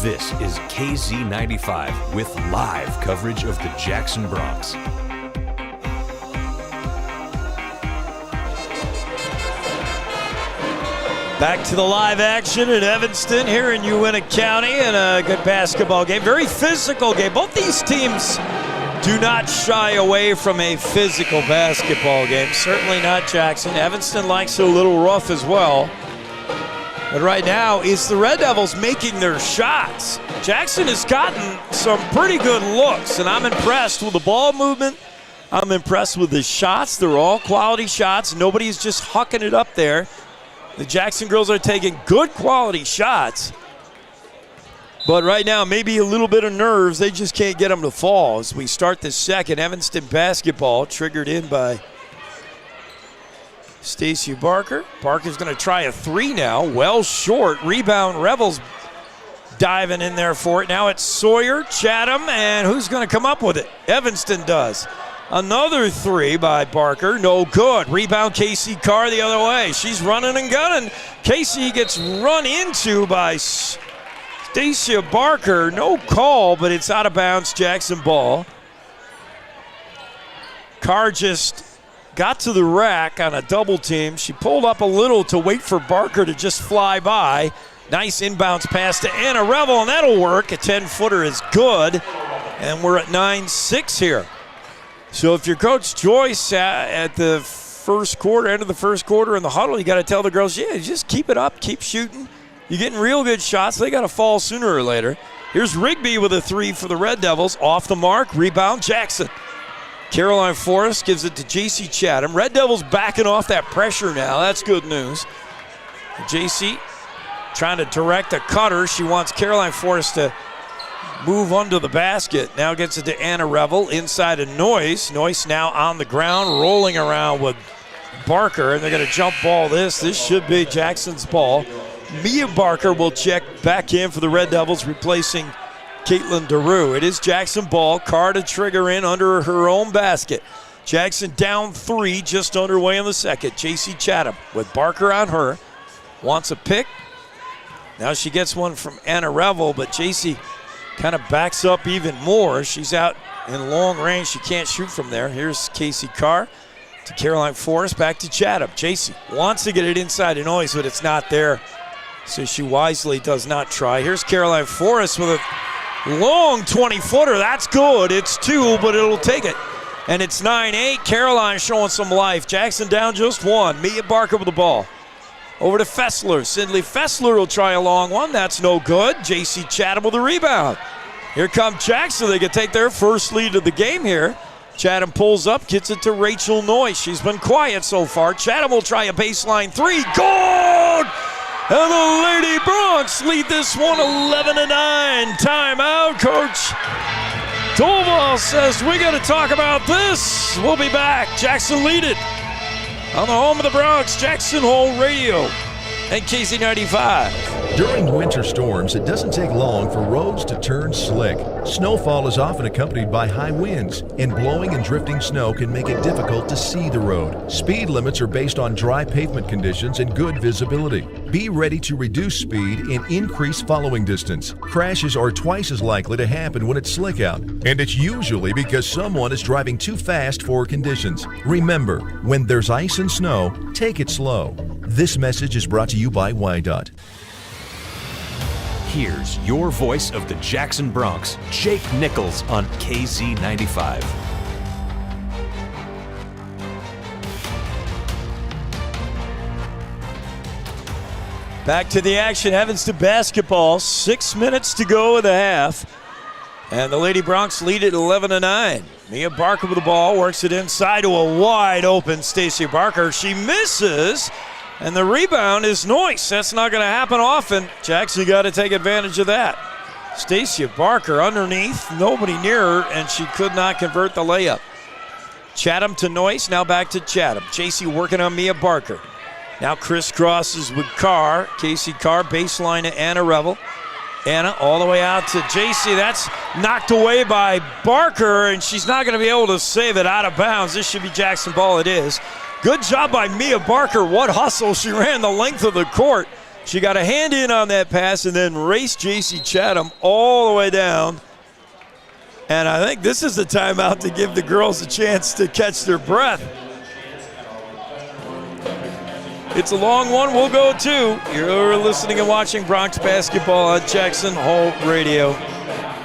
This is KZ95 with live coverage of the Jackson Bronx. Back to the live action in Evanston here in Uintah County, and a good basketball game. Very physical game. Both these teams do not shy away from a physical basketball game. Certainly not Jackson. Evanston likes it a little rough as well. But right now, it's the Red Devils making their shots. Jackson has gotten some pretty good looks, and I'm impressed with the ball movement. I'm impressed with the shots. They're all quality shots. Nobody's just hucking it up there. The Jackson girls are taking good quality shots. But right now, maybe a little bit of nerves. They just can't get them to fall. As we start the second, Evanston basketball triggered in by Stacey Barker. Barker's going to try a 3 now. Well short. Rebound, Rebels diving in there for it. Now it's Sawyer, Chatham, and who's going to come up with it? Evanston does. Another 3 by Barker. No good. Rebound, Casey Carr the other way. She's running and gunning. Casey gets run into by Stacia Barker. No call, but it's out of bounds. Jackson ball. Carr just got to the rack on a double team. She pulled up a little to wait for Barker to just fly by. Nice inbounds pass to Anna Revel, and that'll work. A 10-footer is good, and we're at 9-6 here. So if you're Coach Joyce at the first quarter, end of the first quarter in the huddle, you got to tell the girls, yeah, just keep it up, keep shooting. You're getting real good shots. They got to fall sooner or later. Here's Rigby with a 3 for the Red Devils. Off the mark, rebound, Jackson. Caroline Forrest gives it to J.C. Chatham. Red Devils backing off that pressure now. That's good news. J.C. trying to direct a cutter. She wants Caroline Forrest to move under the basket. Now gets it to Anna Revel inside of Noyce. Noyce now on the ground, rolling around with Barker, and they're going to jump ball this. This should be Jackson's ball. Mia Barker will check back in for the Red Devils, replacing Caitlin DeRue. It is Jackson ball. Carr to trigger in under her own basket. Jackson down 3, just underway in the second. J.C. Chatham with Barker on her. Wants a pick. Now she gets one from Anna Revel, but J.C. kind of backs up even more. She's out in long range. She can't shoot from there. Here's Casey Carr to Caroline Forrest. Back to Chatham. J.C. wants to get it inside to Noyce, but it's not there. So she wisely does not try. Here's Caroline Forrest with a long 20-footer. That's good. It's 2, but it'll take it. And it's 9-8. Caroline showing some life. Jackson down just one. Mia Barker with the ball. Over to Fessler. Cindy Fessler will try a long one. That's no good. J.C. Chatham with the rebound. Here comes Jackson. They can take their first lead of the game here. Chatham pulls up, gets it to Rachel Noyce. She's been quiet so far. Chatham will try a baseline three. Good! And the Lady Bronx lead this one 11-9. Timeout, Coach Dolval says we got to talk about this. We'll be back. Jackson lead it on the home of the Bronx, Jackson Hole Radio and KZ95. During winter storms, it doesn't take long for roads to turn slick. Snowfall is often accompanied by high winds, and blowing and drifting snow can make it difficult to see the road. Speed limits are based on dry pavement conditions and good visibility. Be ready to reduce speed and increase following distance. Crashes are twice as likely to happen when it's slick out, and it's usually because someone is driving too fast for conditions. Remember, when there's ice and snow, take it slow. This message is brought to you by WYDOT. Here's your voice of the Jackson Bronx, Jake Nichols on KZ95. Back to the action. Evanston basketball. 6 minutes to go in the half. And the Lady Bronx lead it 11-9. Mia Barker with the ball. Works it inside to a wide open Stacey Barker. She misses. And the rebound is Noyce. That's not going to happen often. Jackson got to take advantage of that. Stacey Barker underneath. Nobody near her. And she could not convert the layup. Chatham to Noyce. Now back to Chatham. JC working on Mia Barker. Now crisscrosses with Carr. Casey Carr, baseline to Anna Revel. Anna all the way out to JC. That's knocked away by Barker, and she's not going to be able to save it out of bounds. This should be Jackson ball. It is. Good job by Mia Barker. What hustle. She ran the length of the court. She got a hand in on that pass and then raced JC Chatham all the way down. And I think this is the timeout to give the girls a chance to catch their breath. It's a long one. We'll go too. You're listening and watching Bronx basketball on Jackson Hole Radio.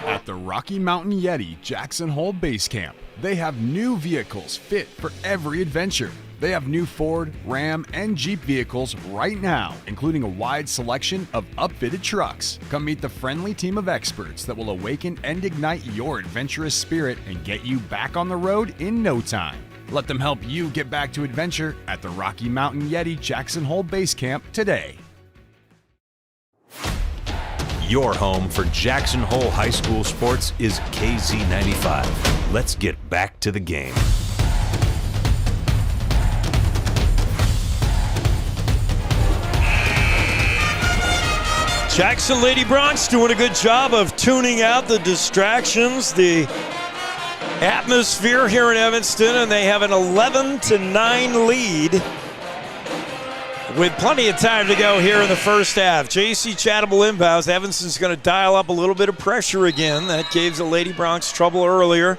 At the Rocky Mountain Yeti Jackson Hole Base Camp, they have new vehicles fit for every adventure. They have new Ford, Ram, and Jeep vehicles right now, including a wide selection of upfitted trucks. Come meet the friendly team of experts that will awaken and ignite your adventurous spirit and get you back on the road in no time. Let them help you get back to adventure at the Rocky Mountain Yeti Jackson Hole Base Camp today. Your home for Jackson Hole High School sports is KZ95. Let's get back to the game. Jackson Lady Bronx doing a good job of tuning out the distractions, the atmosphere here in Evanston, and they have an 11-9 lead with plenty of time to go here in the first half. J.C. Chatham will inbounds. Evanston's going to dial up a little bit of pressure again. That gave the Lady Bronx trouble earlier.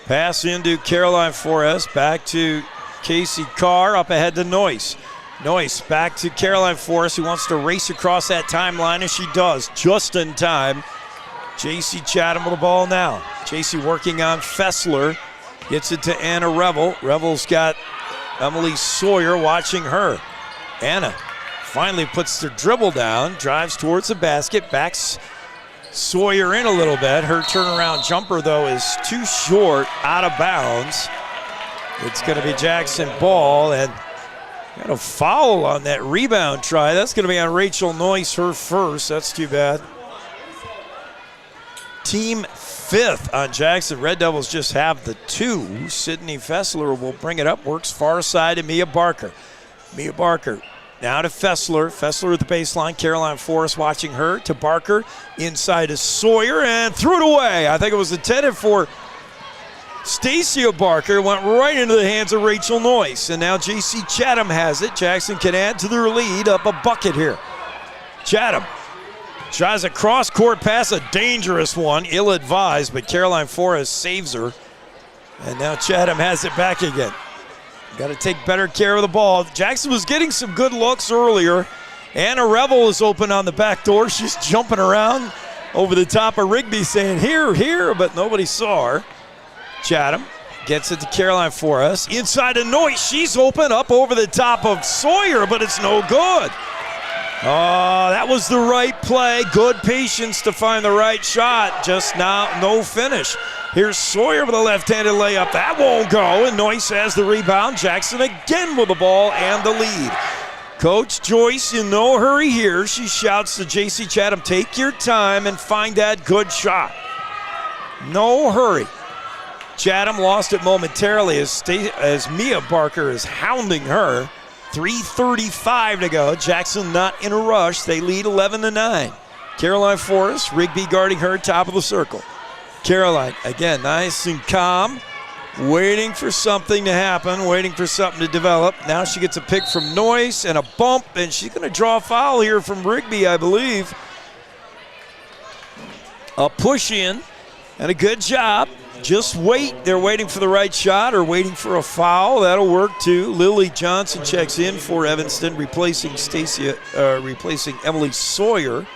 Pass into Caroline Forrest. Back to Casey Carr. Up ahead to Noyce. Noyce back to Caroline Forrest, who wants to race across that timeline, and she does just in time. J.C. Chatham with the ball now. J.C. working on Fessler. Gets it to Anna Revel. Revel's got Emily Sawyer watching her. Anna finally puts the dribble down, drives towards the basket, backs Sawyer in a little bit. Her turnaround jumper, though, is too short, out of bounds. It's going to be Jackson ball, and got a foul on that rebound try. That's going to be on Rachel Noyce, her first. That's too bad. Team fifth on Jackson. Red Devils just have the two. Sydney Fessler will bring it up. Works far side to Mia Barker. Mia Barker now to Fessler. Fessler at the baseline. Caroline Forrest watching her. To Barker. Inside to Sawyer and threw it away. I think it was intended for Stacia Barker. Went right into the hands of Rachel Noyce. And now J.C. Chatham has it. Jackson can add to their lead. Up a bucket here. Chatham tries a cross-court pass, a dangerous one, ill-advised, but Caroline Forrest saves her. And now Chatham has it back again. Got to take better care of the ball. Jackson was getting some good looks earlier. Anna Revel is open on the back door. She's jumping around over the top of Rigby saying, here, here, but nobody saw her. Chatham Gets it to Caroline Forrest. Inside to Noyce. She's open up over the top of Sawyer, but it's no good. Oh, that was the right play. Good patience to find the right shot. Just now, no finish. Here's Sawyer with a left-handed layup. That won't go, and Noyce has the rebound. Jackson again with the ball and the lead. Coach Joyce in no hurry here. She shouts to J.C. Chatham, take your time and find that good shot. No hurry. Chatham lost it momentarily as Mia Barker is hounding her. 3:35 to go. Jackson not in a rush. They lead 11-9. Caroline Forrest, Rigby guarding her, top of the circle. Caroline, again, nice and calm, waiting for something to happen, waiting for something to develop. Now she gets a pick from Noyce and a bump, and she's going to draw a foul here from Rigby, I believe. A push in and a good job. Just wait. They're waiting for the right shot or waiting for a foul. That'll work too. Lily Johnson checks in for Evanston, replacing Emily Sawyer.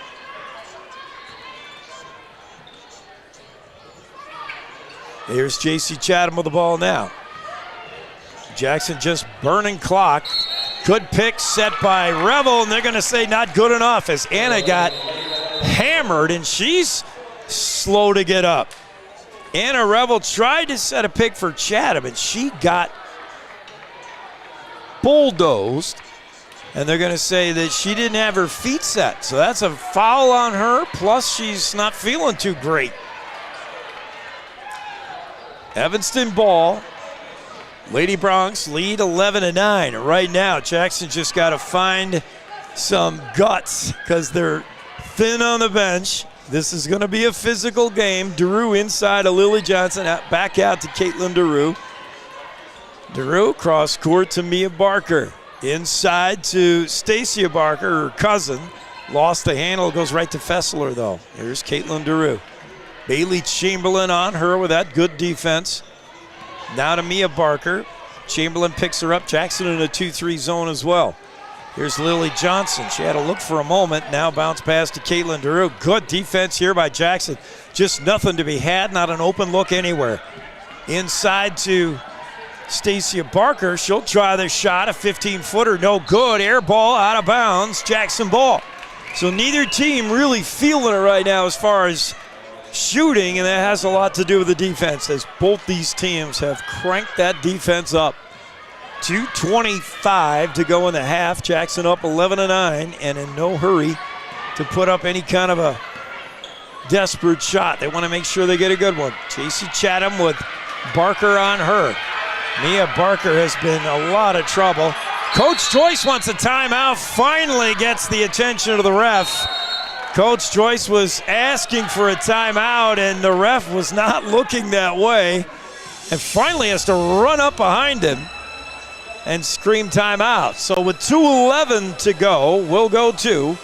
Here's J.C. Chatham with the ball now. Jackson just burning clock. Good pick set by Revel, and they're going to say not good enough as Anna got hammered, and she's slow to get up. Anna Revel tried to set a pick for Chatham, and she got bulldozed. And they're going to say that she didn't have her feet set. So that's a foul on her, plus she's not feeling too great. Evanston ball. Lady Bronx lead 11-9. Right now, Jackson just got to find some guts because they're thin on the bench. This is going to be a physical game. DeRue inside of Lily Johnson, back out to Caitlin DeRue. DeRue cross court to Mia Barker. Inside to Stacia Barker, her cousin. Lost the handle, goes right to Fessler though. Here's Caitlin DeRue. Bailey Chamberlain on her with that good defense. Now to Mia Barker. Chamberlain picks her up. Jackson in a 2-3 zone as well. Here's Lily Johnson. She had a look for a moment. Now bounce pass to Caitlin DeRue. Good defense here by Jackson. Just nothing to be had. Not an open look anywhere. Inside to Stacia Barker. She'll try the shot. A 15-footer. No good. Air ball out of bounds. Jackson ball. So neither team really feeling it right now as far as shooting, and that has a lot to do with the defense as both these teams have cranked that defense up. 2:25 to go in the half. Jackson up 11-9 and in no hurry to put up any kind of a desperate shot. They want to make sure they get a good one. J.C. Chatham with Barker on her. Mia Barker has been a lot of trouble. Coach Joyce wants a timeout, finally gets the attention of the ref. Coach Joyce was asking for a timeout and the ref was not looking that way and finally has to run up behind him and scream timeout. So with 2:11 to go, we'll go to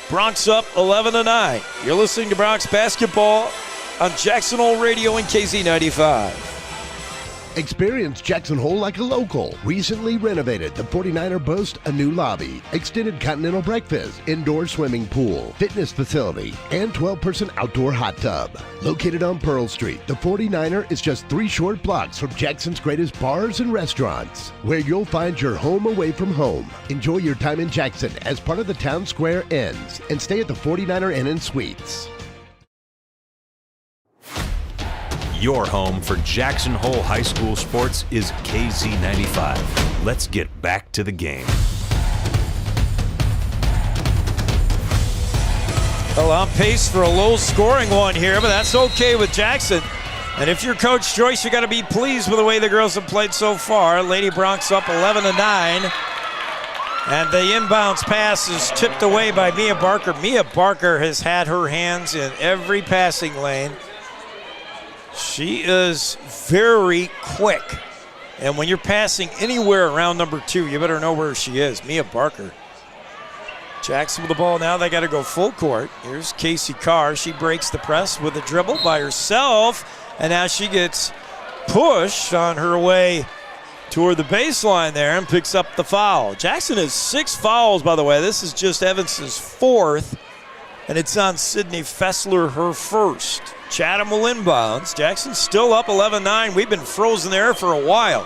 Bronx up 11-9. You're listening to Bronx Basketball on Jackson Hole Radio and KZ95. Experience Jackson Hole like a local. Recently renovated, the 49er boasts a new lobby, extended continental breakfast, indoor swimming pool, fitness facility, and 12-person outdoor hot tub. Located on Pearl Street, the 49er is just 3 short blocks from Jackson's greatest bars and restaurants, where you'll find your home away from home. Enjoy your time in Jackson as part of the Town Square Inns, and stay at the 49er Inn and Suites. Your home for Jackson Hole High School sports is KZ95. Let's get back to the game. Well, on pace for a low-scoring one here, but that's okay with Jackson. And if you're Coach Joyce, you got to be pleased with the way the girls have played so far. Lady Bronx up 11-9. And the inbounds pass is tipped away by Mia Barker. Mia Barker has had her hands in every passing lane. She is very quick. And when you're passing anywhere around number 2, you better know where she is. Mia Barker. Jackson with the ball now. They got to go full court. Here's Casey Carr. She breaks the press with a dribble by herself. And now she gets pushed on her way toward the baseline there and picks up the foul. Jackson has 6 fouls, by the way. This is just Evanston's 4th. and it's on Sydney Fessler, her first. Chatham will inbounds. Jackson's still up 11-9. We've been frozen there for a while.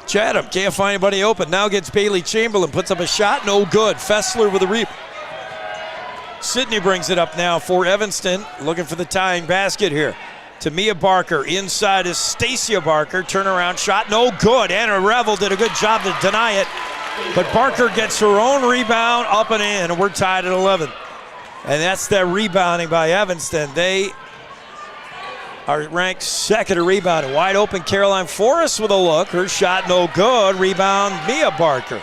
Chatham can't find anybody open. Now gets Bailey Chamberlain, puts up a shot, no good. Fessler with a rebound. Sydney brings it up now for Evanston, looking for the tying basket here. To Mia Barker, inside is Stacia Barker, turnaround shot, no good. Anna Revel did a good job to deny it, but Barker gets her own rebound, up and in, and we're tied at 11. And that's that rebounding by Evanston. They are ranked second in rebounding. Wide open, Caroline Forrest with a look. Her shot no good. Rebound, Mia Barker.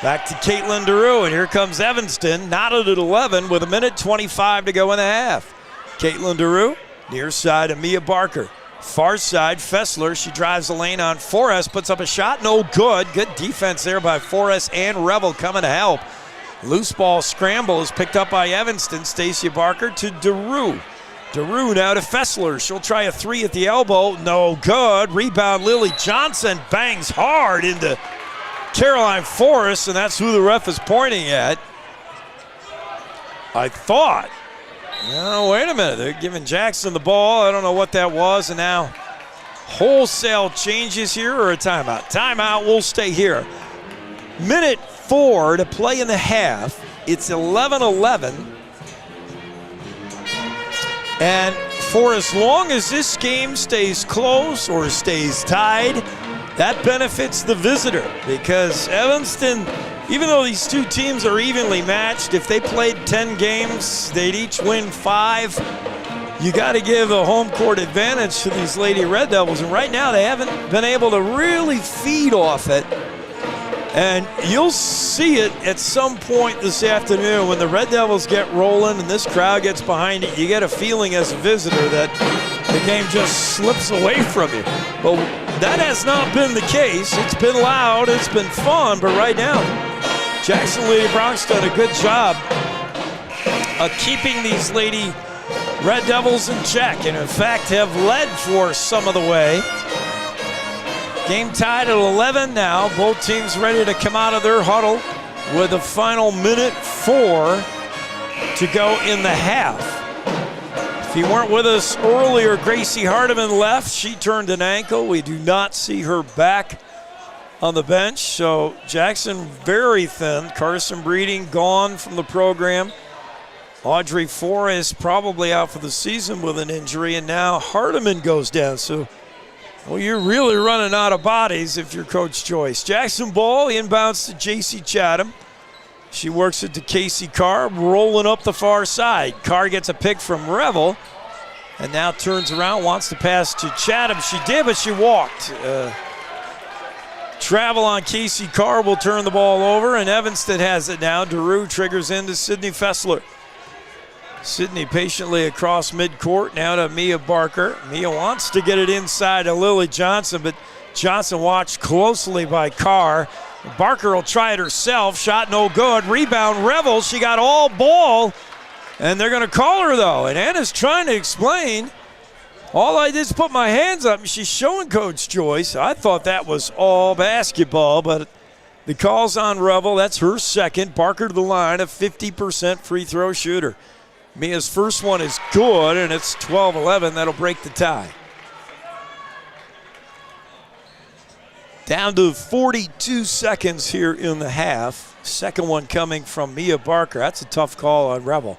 Back to Caitlin DeRue, and here comes Evanston, knotted at 11 with 1:25 to go in the half. Caitlin DeRue, near side of Mia Barker. Far side, Fessler, she drives the lane on Forrest, puts up a shot, no good. Good defense there by Forrest and Revel coming to help. Loose ball scramble is picked up by Evanston. Stacia Barker to DeRue. DeRue now to Fessler. She'll try a three at the elbow. No good. Rebound, Lily Johnson bangs hard into Caroline Forrest, and that's who the ref is pointing at. I thought. No, wait a minute. They're giving Jackson the ball. I don't know what that was, and now wholesale changes here or a timeout? Timeout, we'll stay here. Minute 4 to play in the half. It's 11-11. And for as long as this game stays close or stays tied, that benefits the visitor, because Evanston, even though these two teams are evenly matched, if they played 10 games, they'd each win 5. You got to give a home court advantage to these Lady Red Devils, and right now they haven't been able to really feed off it. And you'll see it at some point this afternoon when the Red Devils get rolling and this crowd gets behind it. You get a feeling as a visitor that the game just slips away from you. But that has not been the case. It's been loud, it's been fun, but right now, Jackson Lady Bronx done a good job of keeping these Lady Red Devils in check, and in fact have led for some of the way. Game tied at 11 now. Both teams ready to come out of their huddle with a final minute 4 to go in the half. If you weren't with us earlier, Gracie Hardiman left. She turned an ankle. We do not see her back on the bench. So Jackson very thin. Carson Breeding gone from the program. Audrey Forrest probably out for the season with an injury. And now Hardiman goes down. So well, you're really running out of bodies if you're Coach Joyce. Jackson ball inbounds to J.C. Chatham. She works it to Casey Carr, rolling up the far side. Carr gets a pick from Revel, and now turns around, wants to pass to Chatham. She did, but she walked. Travel on Casey Carr will turn the ball over, and Evanston has it now. DeRue triggers into Sydney Fessler. Sydney patiently across midcourt, now to Mia Barker. Mia wants to get it inside to Lily Johnson, but Johnson watched closely by Carr. Barker will try it herself, shot no good. Rebound, Revel, she got all ball, and they're gonna call her though. And Anna's trying to explain, all I did is put my hands up, and she's showing Coach Joyce. I thought that was all basketball, but the call's on Revel. That's her second. Barker to the line, a 50% free throw shooter. Mia's first one is good, and it's 12-11. That'll break the tie. Down to 42 seconds here in the half. Second one coming from Mia Barker. That's a tough call on Revel.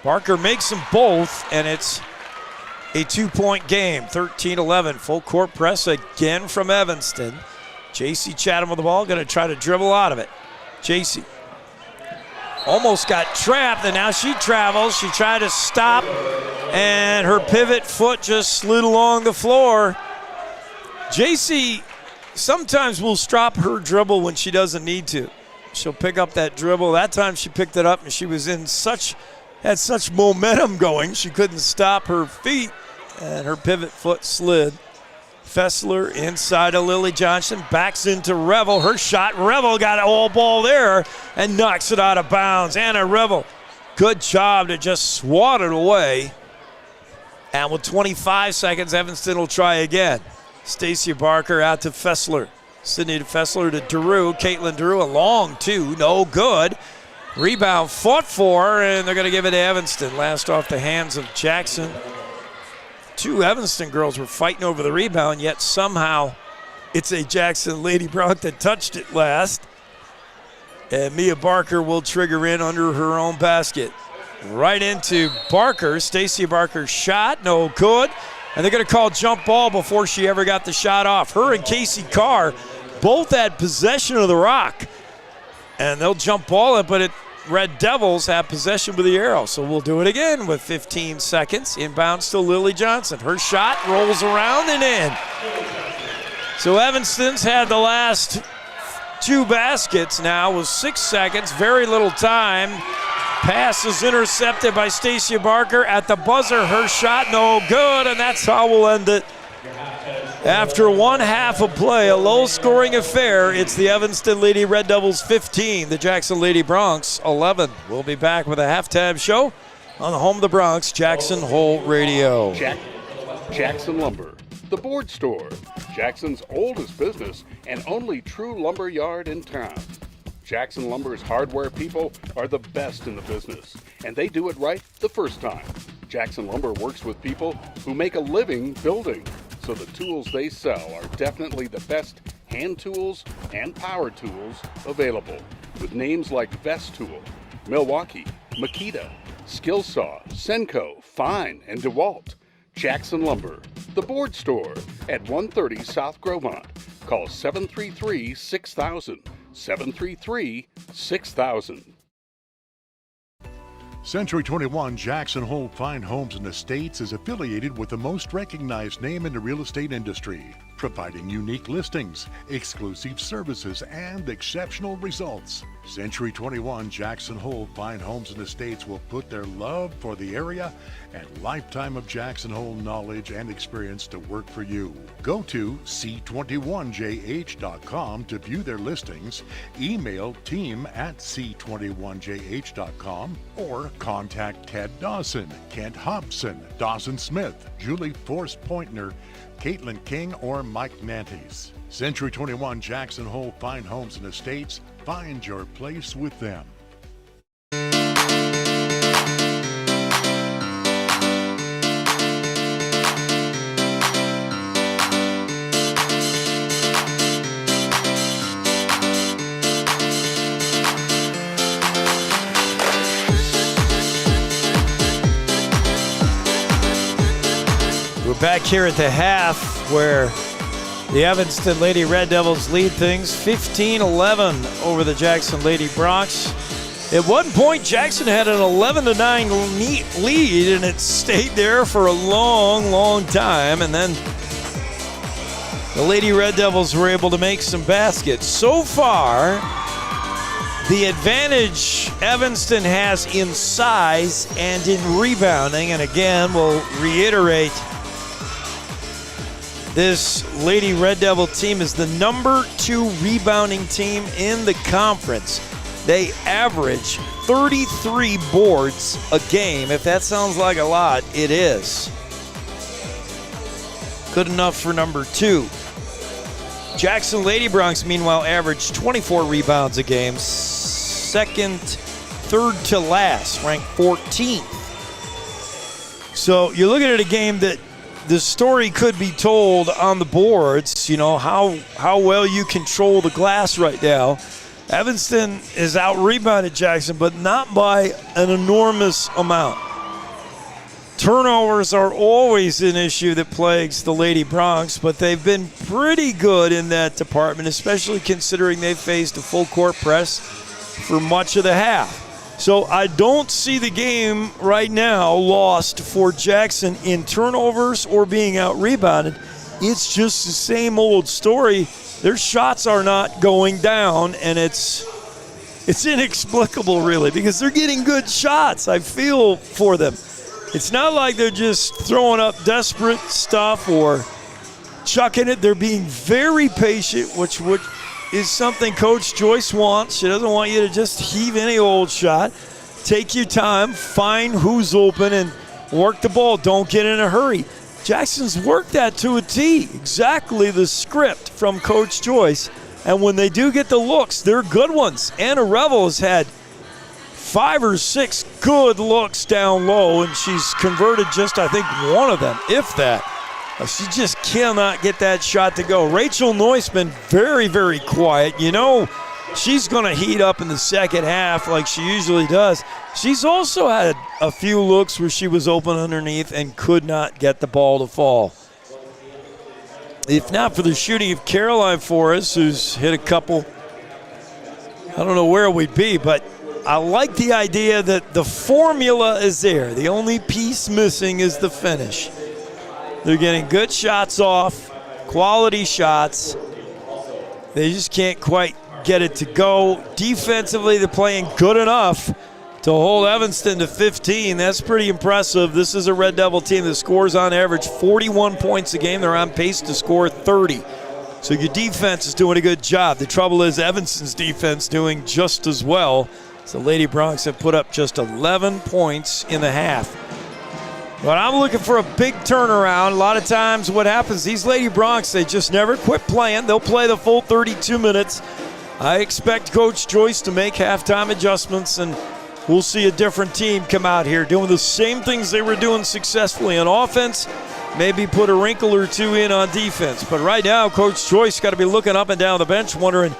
Barker makes them both, and it's a 2-point game, 13-11. Full court press again from Evanston. J.C. Chatham with the ball, going to try to dribble out of it. J.C. almost got trapped, and now she travels. She tried to stop, and her pivot foot just slid along the floor. J.C. sometimes will stop her dribble when she doesn't need to. She'll pick up that dribble. That time she picked it up, and she was had such momentum going, she couldn't stop her feet, and her pivot foot slid. Fessler inside of Lily Johnson, backs into Revel. Her shot, Revel got all ball there and knocks it out of bounds. Anna Revel, good job to just swat it away. And with 25 seconds, Evanston will try again. Stacia Barker out to Fessler. Sydney to Fessler to DeRue. Caitlin DeRue, a long two, no good. Rebound fought for, and they're going to give it to Evanston. Last off the hands of Jackson. Two Evanston girls were fighting over the rebound, yet somehow it's a Jackson Lady Bronc that touched it last. And Mia Barker will trigger in under her own basket. Right into Barker. Stacy Barker's shot, no good. And they're going to call jump ball before she ever got the shot off. Her and Casey Carr both had possession of the rock. And they'll jump ball it, but Red Devils have possession with the arrow. So we'll do it again with 15 seconds. Inbounds to Lily Johnson. Her shot rolls around and in. So Evanston's had the last two baskets now with 6 seconds, very little time. Pass is intercepted by Stacia Barker at the buzzer. Her shot no good, and that's how we'll end it. After one half of play, a low-scoring affair, it's the Evanston Lady Red Devils 15, the Jackson Lady Broncs 11. We'll be back with a halftime show on the home of the Broncs, Jackson Hole Radio. Jackson Lumber, the board store, Jackson's oldest business and only true lumber yard in town. Jackson Lumber's hardware people are the best in the business, and they do it right the first time. Jackson Lumber works with people who make a living building, so the tools they sell are definitely the best hand tools and power tools available, with names like Vest Tool, Milwaukee, Makita, Skillsaw, Senco, Fine, and DeWalt. Jackson Lumber, the board store at 130 South Grovemont. Call 733-6000. 733-6000. Century 21 Jackson Hole Fine Homes and Estates is affiliated with the most recognized name in the real estate industry, providing unique listings, exclusive services, and exceptional results. Century 21 Jackson Hole Fine Homes and Estates will put their love for the area and lifetime of Jackson Hole knowledge and experience to work for you. Go to c21jh.com to view their listings, email team@c21jh.com, or contact Ted Dawson, Kent Hobson, Dawson Smith, Julie Force-Pointner, Caitlin King, or Mike Nantes. Century 21 Jackson Hole Fine Homes and Estates. Find your place with them. We're back here at the half where the Evanston Lady Red Devils lead things 15-11 over the Jackson Lady Broncs. At one point, Jackson had an 11-9 lead, and it stayed there for a long, long time. And then the Lady Red Devils were able to make some baskets. So far, the advantage Evanston has in size and in rebounding, and again, we'll reiterate, this Lady Red Devil team is the number 2 rebounding team in the conference. They average 33 boards a game. If that sounds like a lot, it is. Good enough for number 2. Jackson Lady Broncs, meanwhile, average 24 rebounds a game. Third to last, ranked 14th. So you're looking at a game that the story could be told on the boards, you know, how well you control the glass right now. Evanston is out-rebounded Jackson, but not by an enormous amount. Turnovers are always an issue that plagues the Lady Broncs, but they've been pretty good in that department, especially considering they've faced a full-court press for much of the half. So I don't see the game right now lost for Jackson in turnovers or being out-rebounded. It's just the same old story. Their shots are not going down, and it's inexplicable, really, because they're getting good shots. I feel for them. It's not like they're just throwing up desperate stuff or chucking it. They're being very patient, which is something Coach Joyce wants. She doesn't want you to just heave any old shot. Take your time, find who's open, and work the ball. Don't get in a hurry. Jackson's worked that to a T. Exactly the script from Coach Joyce. And when they do get the looks, they're good ones. Anna Revel has had 5 or 6 good looks down low, and she's converted just, I think, one of them, if that. She just cannot get that shot to go. Rachel Noyce been very, very quiet. You know, she's going to heat up in the second half like she usually does. She's also had a few looks where she was open underneath and could not get the ball to fall. If not for the shooting of Caroline Forrest, who's hit a couple, I don't know where we'd be, but I like the idea that the formula is there. The only piece missing is the finish. They're getting good shots off, quality shots. They just can't quite get it to go. Defensively, they're playing good enough to hold Evanston to 15. That's pretty impressive. This is a Red Devil team that scores on average 41 points a game. They're on pace to score 30. So your defense is doing a good job. The trouble is Evanston's defense doing just as well. So Lady Bronx have put up just 11 points in the half. But I'm looking for a big turnaround. A lot of times what happens, these Lady Bronx, they just never quit playing. They'll play the full 32 minutes. I expect Coach Joyce to make halftime adjustments, and we'll see a different team come out here doing the same things they were doing successfully on offense. Maybe put a wrinkle or two in on defense. But right now, Coach Joyce got to be looking up and down the bench wondering,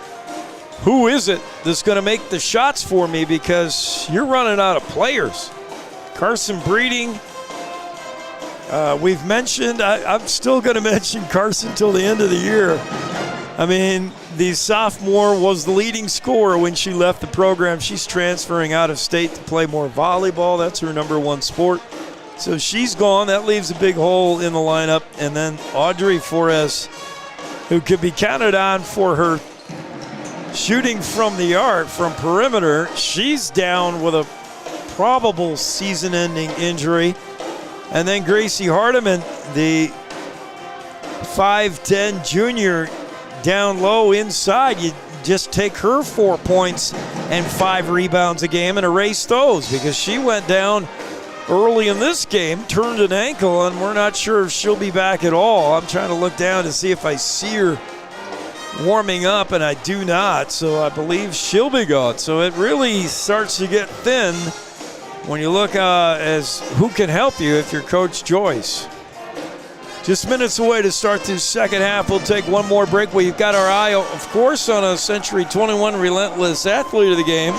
who is it that's going to make the shots for me, because you're running out of players. Carson Breeding, we've mentioned, I'm still going to mention Carson till the end of the year. I mean, the sophomore was the leading scorer when she left the program. She's transferring out of state to play more volleyball. That's her number one sport. So she's gone. That leaves a big hole in the lineup. And then Audrey Flores, who could be counted on for her shooting from the arc, from perimeter, she's down with a probable season-ending injury. And then Gracie Hardiman, the 5'10 junior, down low inside. You just take her 4 points and 5 rebounds a game and erase those, because she went down early in this game, turned an ankle, and we're not sure if she'll be back at all. I'm trying to look down to see if I see her warming up, and I do not, so I believe she'll be gone. So it really starts to get thin when you look as who can help you if you're Coach Joyce. Just minutes away to start this second half. We'll take one more break. We've got our eye, of course, on a Century 21 relentless athlete of the game.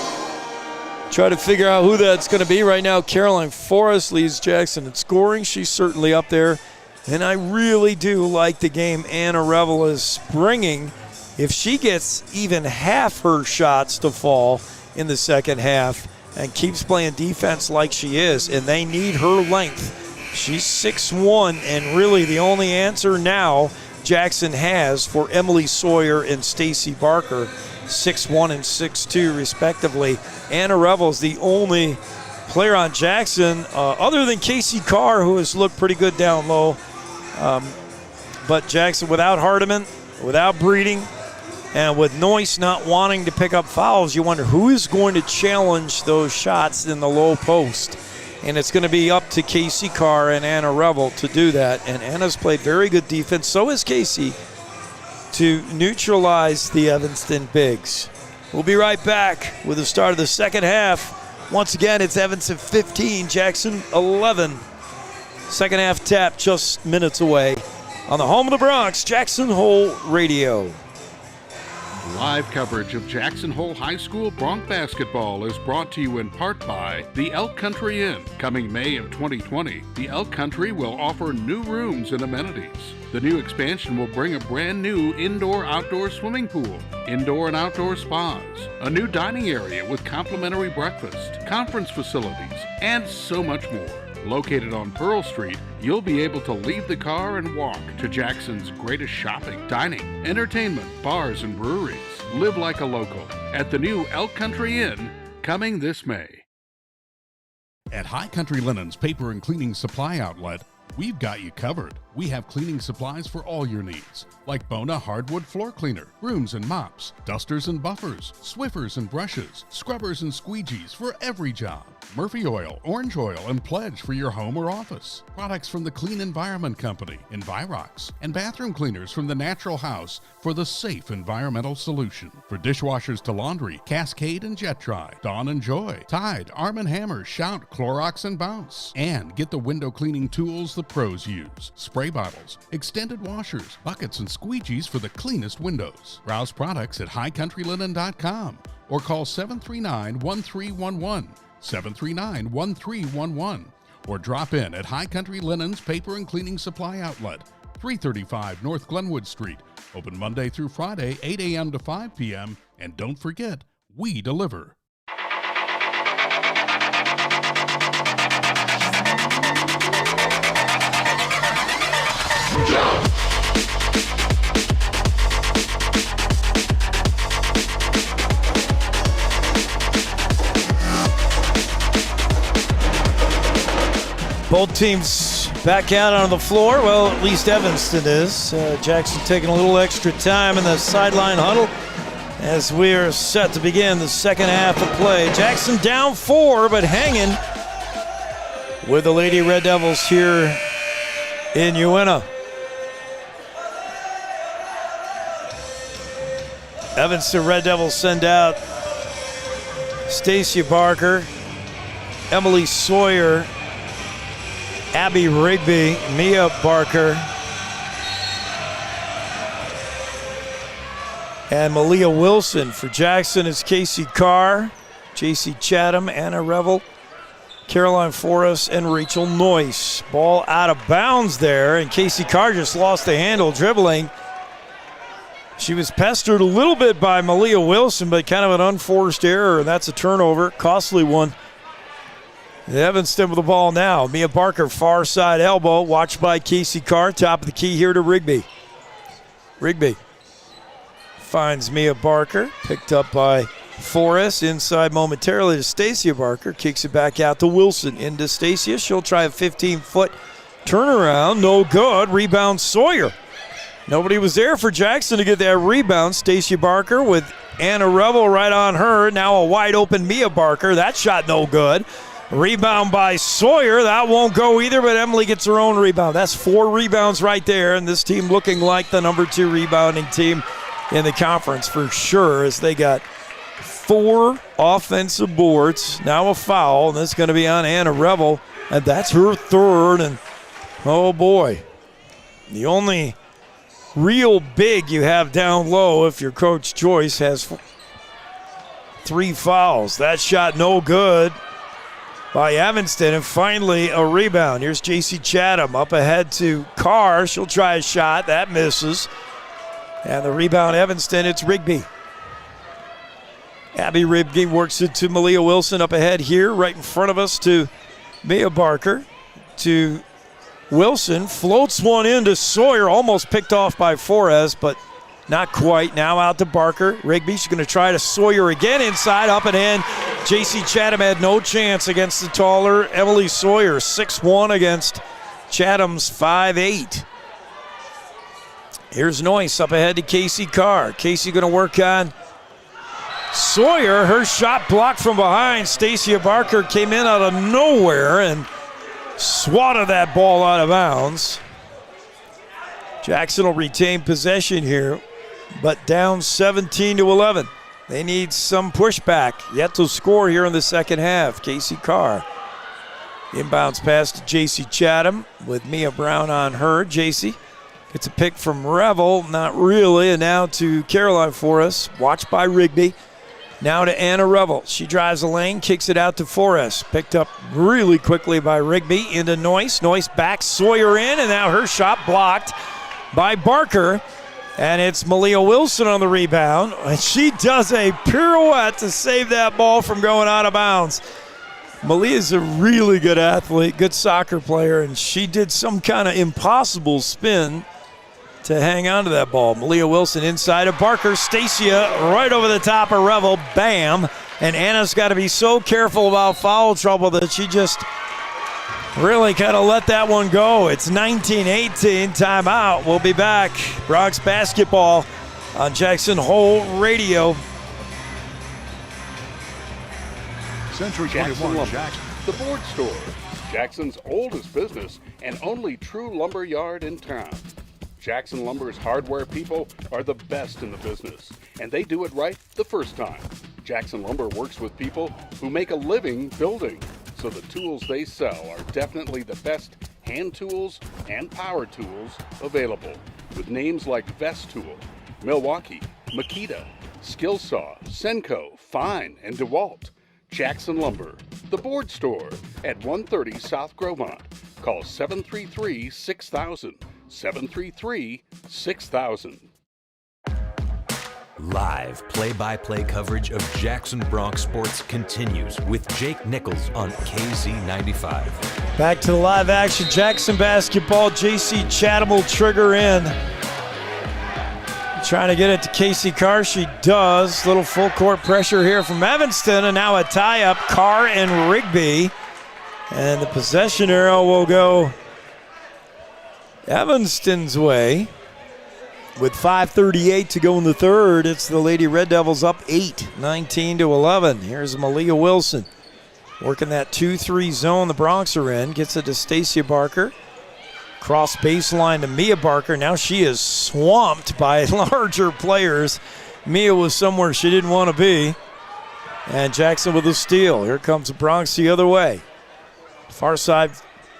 Try to figure out who that's going to be. Right now, Caroline Forrest leads Jackson in scoring. She's certainly up there. And I really do like the game Anna Revel is bringing. If she gets even half her shots to fall in the second half and keeps playing defense like she is, and they need her length. She's 6'1", and really the only answer now Jackson has for Emily Sawyer and Stacy Barker, 6'1" and 6'2", respectively. Anna Revel's the only player on Jackson, other than Casey Carr, who has looked pretty good down low. But Jackson, without Hardiman, without Breeding, and with Noyce not wanting to pick up fouls, you wonder who is going to challenge those shots in the low post. And it's going to be up to Casey Carr and Anna Revel to do that. And Anna's played very good defense. So has Casey, to neutralize the Evanston Bigs. We'll be right back with the start of the second half. Once again, it's Evanston 15, Jackson 11. Second half tap just minutes away on the home of the Bronx, Jackson Hole Radio. Live coverage of Jackson Hole High School Bronx basketball is brought to you in part by the Elk Country Inn. Coming May of 2020, the Elk Country will offer new rooms and amenities. The new expansion will bring a brand new indoor-outdoor swimming pool, indoor and outdoor spas, a new dining area with complimentary breakfast, conference facilities, and so much more. Located on Pearl Street, you'll be able to leave the car and walk to Jackson's greatest shopping, dining, entertainment, bars, and breweries. Live like a local at the new Elk Country Inn, coming this May. At High Country Linen's Paper and Cleaning Supply Outlet, we've got you covered. We have cleaning supplies for all your needs, like Bona Hardwood Floor Cleaner, brooms and mops, dusters and buffers, Swiffers and brushes, scrubbers and squeegees for every job. Murphy Oil, Orange Oil, and Pledge for your home or office. Products from the Clean Environment Company, Envirox, and bathroom cleaners from the Natural House for the safe environmental solution. For dishwashers to laundry, Cascade and Jet Dry, Dawn and Joy, Tide, Arm & Hammer, Shout, Clorox, and Bounce. And get the window cleaning tools the pros use. Spray bottles, extended washers, buckets, and squeegees for the cleanest windows. Browse products at highcountrylinen.com or call 739-1311. 739-1311, or drop in at High Country Linens Paper and Cleaning Supply Outlet, 335 North Glenwood Street, open Monday through Friday, 8 a.m. to 5 p.m., and don't forget, we deliver. Both teams back out on the floor. Well, at least Evanston is. Jackson taking a little extra time in the sideline huddle as we are set to begin the second half of play. Jackson down 4, but hanging with the Lady Red Devils here in Uinta. Evanston Red Devils send out Stacia Barker, Emily Sawyer, Abby Rigby, Mia Barker, and Malia Wilson. For Jackson is Casey Carr, JC Chatham, Anna Revel, Caroline Forrest, and Rachel Noyce. Ball out of bounds there, and Casey Carr just lost the handle dribbling. She was pestered a little bit by Malia Wilson, but kind of an unforced error, and that's a turnover, costly one. Evanston with the ball now. Mia Barker, far side elbow, watched by Casey Carr. Top of the key here to Rigby. Rigby finds Mia Barker, picked up by Forrest. Inside momentarily to Stacia Barker. Kicks it back out to Wilson. Into Stacia. She'll try a 15-foot turnaround. No good. Rebound Sawyer. Nobody was there for Jackson to get that rebound. Stacia Barker with Anna Revel right on her. Now a wide open Mia Barker. That shot no good. Rebound by Sawyer. That won't go either, but Emily gets her own rebound. That's 4 rebounds right there, and this team looking like the number 2 rebounding team in the conference for sure, as they got 4 offensive boards. Now a foul, and that's going to be on Anna Revel, and that's her 3rd, and oh boy. The only real big you have down low if your Coach Joyce has 3 fouls. That shot no good by Evanston, and finally a rebound. Here's JC Chatham up ahead to Carr. She'll try a shot. That misses. And the rebound, Evanston, it's Rigby. Abby Rigby works it to Malia Wilson up ahead here, right in front of us to Mia Barker. To Wilson, floats one into Sawyer, almost picked off by Forrest, but not quite. Now out to Barker. Rigby, she's going to try to Sawyer again inside, up and in. J.C. Chatham had no chance against the taller Emily Sawyer. 6'1" against Chatham's 5'8". Here's Noyce up ahead to Casey Carr. Casey going to work on Sawyer. Her shot blocked from behind. Stacia Barker came in out of nowhere and swatted that ball out of bounds. Jackson will retain possession here, but down 17-11. They need some pushback yet to score here in the second half. Casey Carr. Inbounds pass to J.C. Chatham with Mia Brown on her. J.C. gets a pick from Revel, not really, and now to Caroline Forrest, watched by Rigby. Now to Anna Revel. She drives the lane, kicks it out to Forrest. Picked up really quickly by Rigby into Noyce. Noyce backs Sawyer in, and now her shot blocked by Barker. And it's Malia Wilson on the rebound. And she does a pirouette to save that ball from going out of bounds. Malia's a really good athlete, good soccer player, and she did some kind of impossible spin to hang on to that ball. Malia Wilson inside of Barker. Stacia right over the top of Revel. Bam. And Anna's got to be so careful about foul trouble that she just really kind of let that one go. It's 19-18, timeout. We'll be back. Bronx basketball on Jackson Hole Radio. Century Jackson 21 Lumber, Jackson. the board store, Jackson's oldest business and only true lumber yard in town. Jackson Lumber's hardware people are the best in the business, and they do it right the first time. Jackson Lumber works with people who make a living building, so the tools they sell are definitely the best hand tools and power tools available, with names like Vest Tool, Milwaukee, Makita, Skillsaw, Senco, Fine, and DeWalt. Jackson Lumber, the board store at 130 South Gromont. Call 733-6000, 733-6000. Live play-by-play coverage of Jackson Bronx sports continues with Jake Nichols on KZ95. Back to the live action. Jackson basketball. J.C. Chatham will trigger in. Trying to get it to Casey Carr. She does. Little full court pressure here from Evanston. And now a tie-up. Carr and Rigby. And the possession arrow will go Evanston's way. With 5:38 to go in the third, it's the Lady Red Devils up 8, 19-11. Here's Malia Wilson working that 2-3 zone the Bronx are in. Gets it to Stacia Barker. Cross baseline to Mia Barker. Now she is swamped by larger players. Mia was somewhere she didn't want to be. And Jackson with a steal. Here comes the Bronx the other way. Far side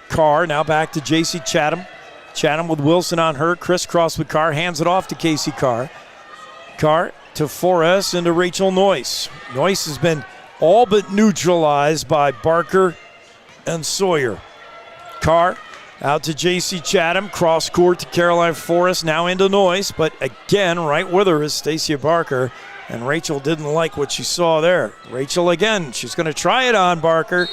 Carr. Now back to J.C. Chatham. Chatham with Wilson on her, crisscross with Carr, hands it off to Casey Carr. Carr to Forrest and to Rachel Noyce. Noyce has been all but neutralized by Barker and Sawyer. Carr out to J.C. Chatham, cross court to Caroline Forrest, now into Noyce, but again, right with her is Stacia Barker, and Rachel didn't like what she saw there. Rachel again, she's going to try it on Barker.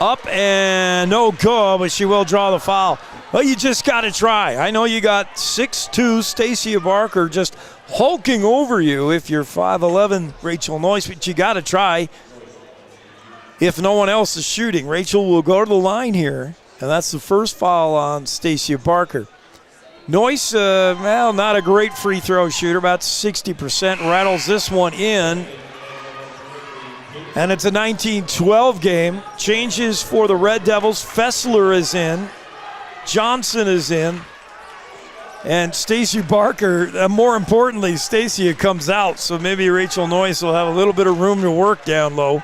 Up and no good, but she will draw the foul. Well, you just got to try. I know you got 6'2" Stacia Barker just hulking over you if you're 5'11" Rachel Noyce, but you got to try if no one else is shooting. Rachel will go to the line here, and that's the first foul on Stacia Barker. Noyce, well, not a great free throw shooter, about 60%, rattles this one in. And it's a 19-12 game. Changes for the Red Devils. Fessler is in. Johnson is in. And Stacia Barker, more importantly, Stacia comes out. So maybe Rachel Noyce will have a little bit of room to work down low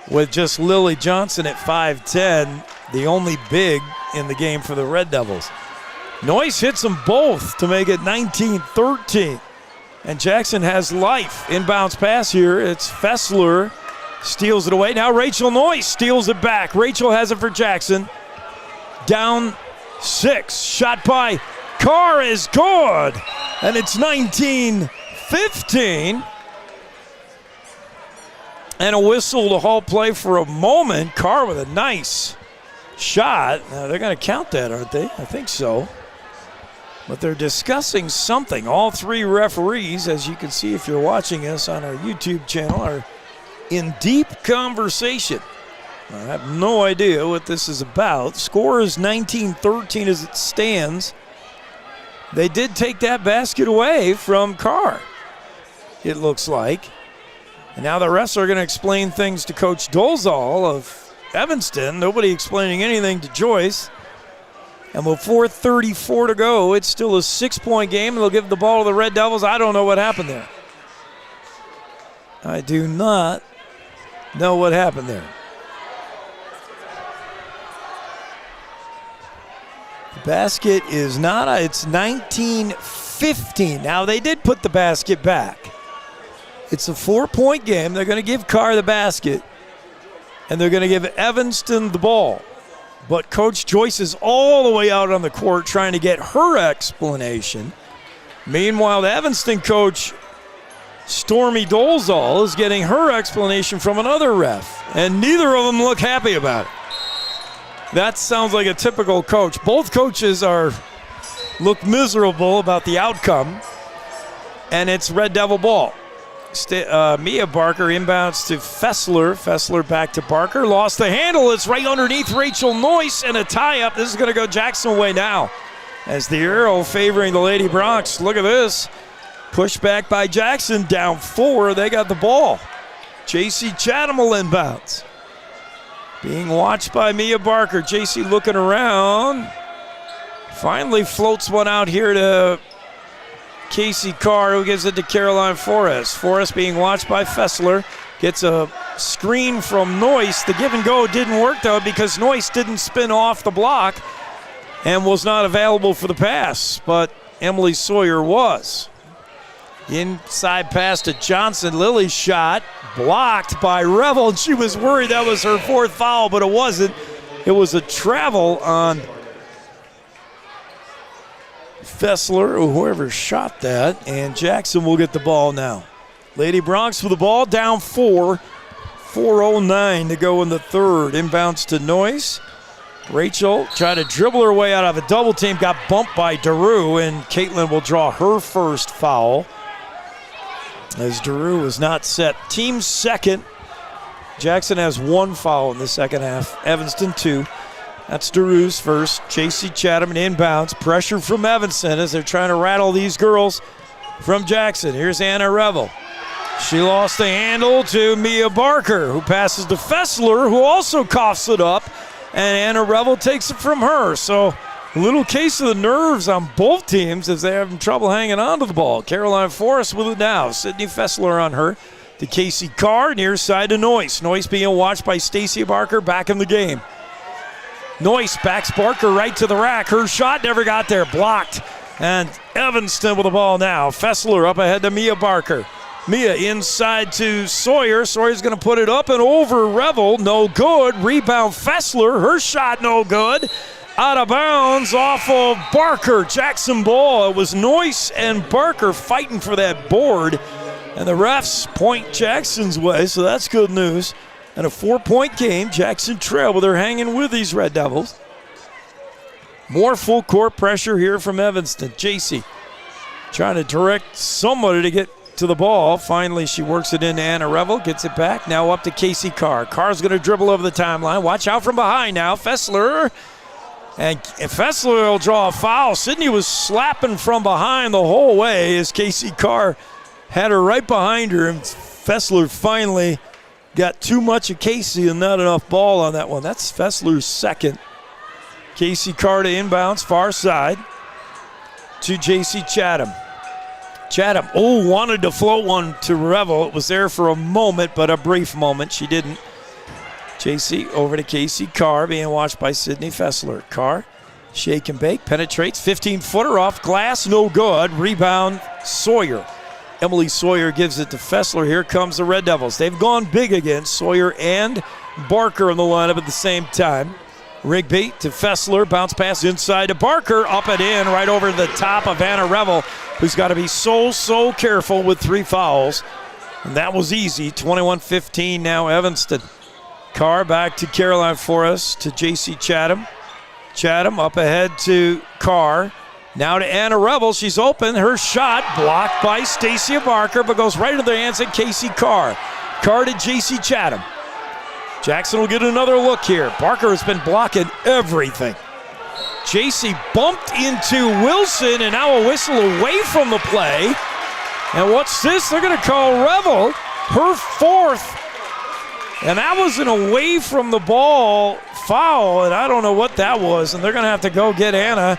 with just Lily Johnson at 5'10", the only big in the game for the Red Devils. Noyce hits them both to make it 19-13. And Jackson has life. Inbounds pass here. It's Fessler. Steals it away. Now Rachel Noyce steals it back. Rachel has it for Jackson. Down 6. Shot by Carr is good. And it's 19-15. And a whistle to halt play for a moment. Carr with a nice shot. Now they're going to count that, aren't they? I think so. But they're discussing something. All three referees, as you can see if you're watching us on our YouTube channel, are in deep conversation. I have no idea what this is about. Score is 19-13 as it stands. They did take that basket away from Carr, it looks like. And now the refs are going to explain things to Coach Dolezal of Evanston. Nobody explaining anything to Joyce. And with 4:34 to go, it's still a 6-point game. They'll give the ball to the Red Devils. I don't know what happened there. I do not know what happened there. The basket is not, it's 19-15. Now, they did put the basket back. It's a 4-point game. They're going to give Carr the basket, and they're going to give Evanston the ball. But Coach Joyce is all the way out on the court trying to get her explanation. Meanwhile, the Evanston coach, Stormy Dolezal, is getting her explanation from another ref. And neither of them look happy about it. That sounds like a typical coach. Both coaches look miserable about the outcome. And it's Red Devil ball. Mia Barker inbounds to Fessler. Fessler back to Barker. Lost the handle. It's right underneath Rachel Noyce and a tie-up. This is going to go Jackson way now. As the arrow favoring the Lady Bronx. Look at this. Pushed back by Jackson. Down 4. They got the ball. J.C. Chatham will inbounds. Being watched by Mia Barker. J.C. looking around. Finally floats one out here to Casey Carr, who gives it to Caroline Forrest. Forrest being watched by Fessler. Gets a screen from Noyce. The give and go didn't work, though, because Noyce didn't spin off the block and was not available for the pass, but Emily Sawyer was. Inside pass to Johnson. Lily's shot blocked by Revel. She was worried that was her fourth foul, but it wasn't. It was a travel on Fessler, or whoever shot that, and Jackson will get the ball now. Lady Bronx with the ball, down 4. 4:09 to go in the third. Inbounds to Noyce. Rachel tried to dribble her way out of a double team, got bumped by Daru, and Caitlin will draw her first foul, as Daru was not set. Team second. Jackson has 1 foul in the second half. Evanston 2. That's Daru's first. J.C. Chatham and inbounds. Pressure from Evanston as they're trying to rattle these girls from Jackson. Here's Anna Revel. She lost the handle to Mia Barker, who passes to Fessler, who also coughs it up, and Anna Revel takes it from her. So a little case of the nerves on both teams as they're having trouble hanging on to the ball. Caroline Forrest with it now. Sydney Fessler on her to Casey Carr, near side to Noyce. Noyce being watched by Stacy Barker back in the game. Noyce backs Barker right to the rack. Her shot never got there, blocked. And Evanston with the ball now. Fessler up ahead to Mia Barker. Mia inside to Sawyer. Sawyer's going to put it up and over Revel. No good. Rebound Fessler. Her shot no good. Out of bounds off of Barker. Jackson ball. It was Noyce and Barker fighting for that board. And the refs point Jackson's way, so that's good news. And a 4-point game. Jackson trail, but they're hanging with these Red Devils. More full court pressure here from Evanston. JC trying to direct somebody to get to the ball. Finally, she works it into Anna Revel, gets it back. Now up to Casey Carr. Carr's going to dribble over the timeline. Watch out from behind now. Fessler. And Fessler will draw a foul. Sydney was slapping from behind the whole way as Casey Carr had her right behind her. And Fessler finally got too much of Casey and not enough ball on that one. That's Fessler's second. Casey Carr to inbounds, far side to J.C. Chatham. Chatham, wanted to float one to Revel. It was there for a moment, but a brief moment. She didn't. J.C. over to Casey Carr, being watched by Sydney Fessler. Carr, shake and bake, penetrates, 15-footer off glass, no good. Rebound, Sawyer. Emily Sawyer gives it to Fessler. Here comes the Red Devils. They've gone big again. Sawyer and Barker in the lineup at the same time. Rigby to Fessler, bounce pass inside to Barker, up and in, right over the top of Anna Revel, who's got to be so careful with 3 fouls. And that was easy. 21-15 now Evanston. Carr back to Caroline Forrest to J.C. Chatham. Chatham up ahead to Carr. Now to Anna Revel. She's open. Her shot blocked by Stacia Barker, but goes right into the hands of Casey Carr. Carr to J.C. Chatham. Jackson will get another look here. Barker has been blocking everything. J.C. bumped into Wilson, and now a whistle away from the play. And what's this? They're going to call Revel her 4th. And that was an away from the ball foul, and I don't know what that was. And they're going to have to go get Anna.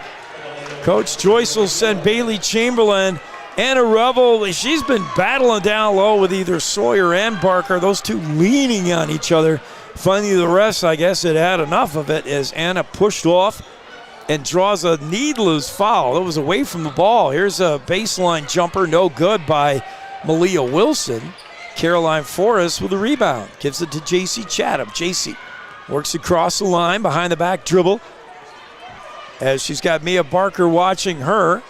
Coach Joyce will send Bailey Chamberlain. Anna Revel, she's been battling down low with either Sawyer and Barker, those two leaning on each other. Finally, the refs, I guess, had had enough of it as Anna pushed off and draws a needless foul. It was away from the ball. Here's a baseline jumper, no good by Malia Wilson. Caroline Forrest with a rebound. Gives it to J.C. Chatham. J.C. works across the line, behind the back dribble, as she's got Mia Barker watching her.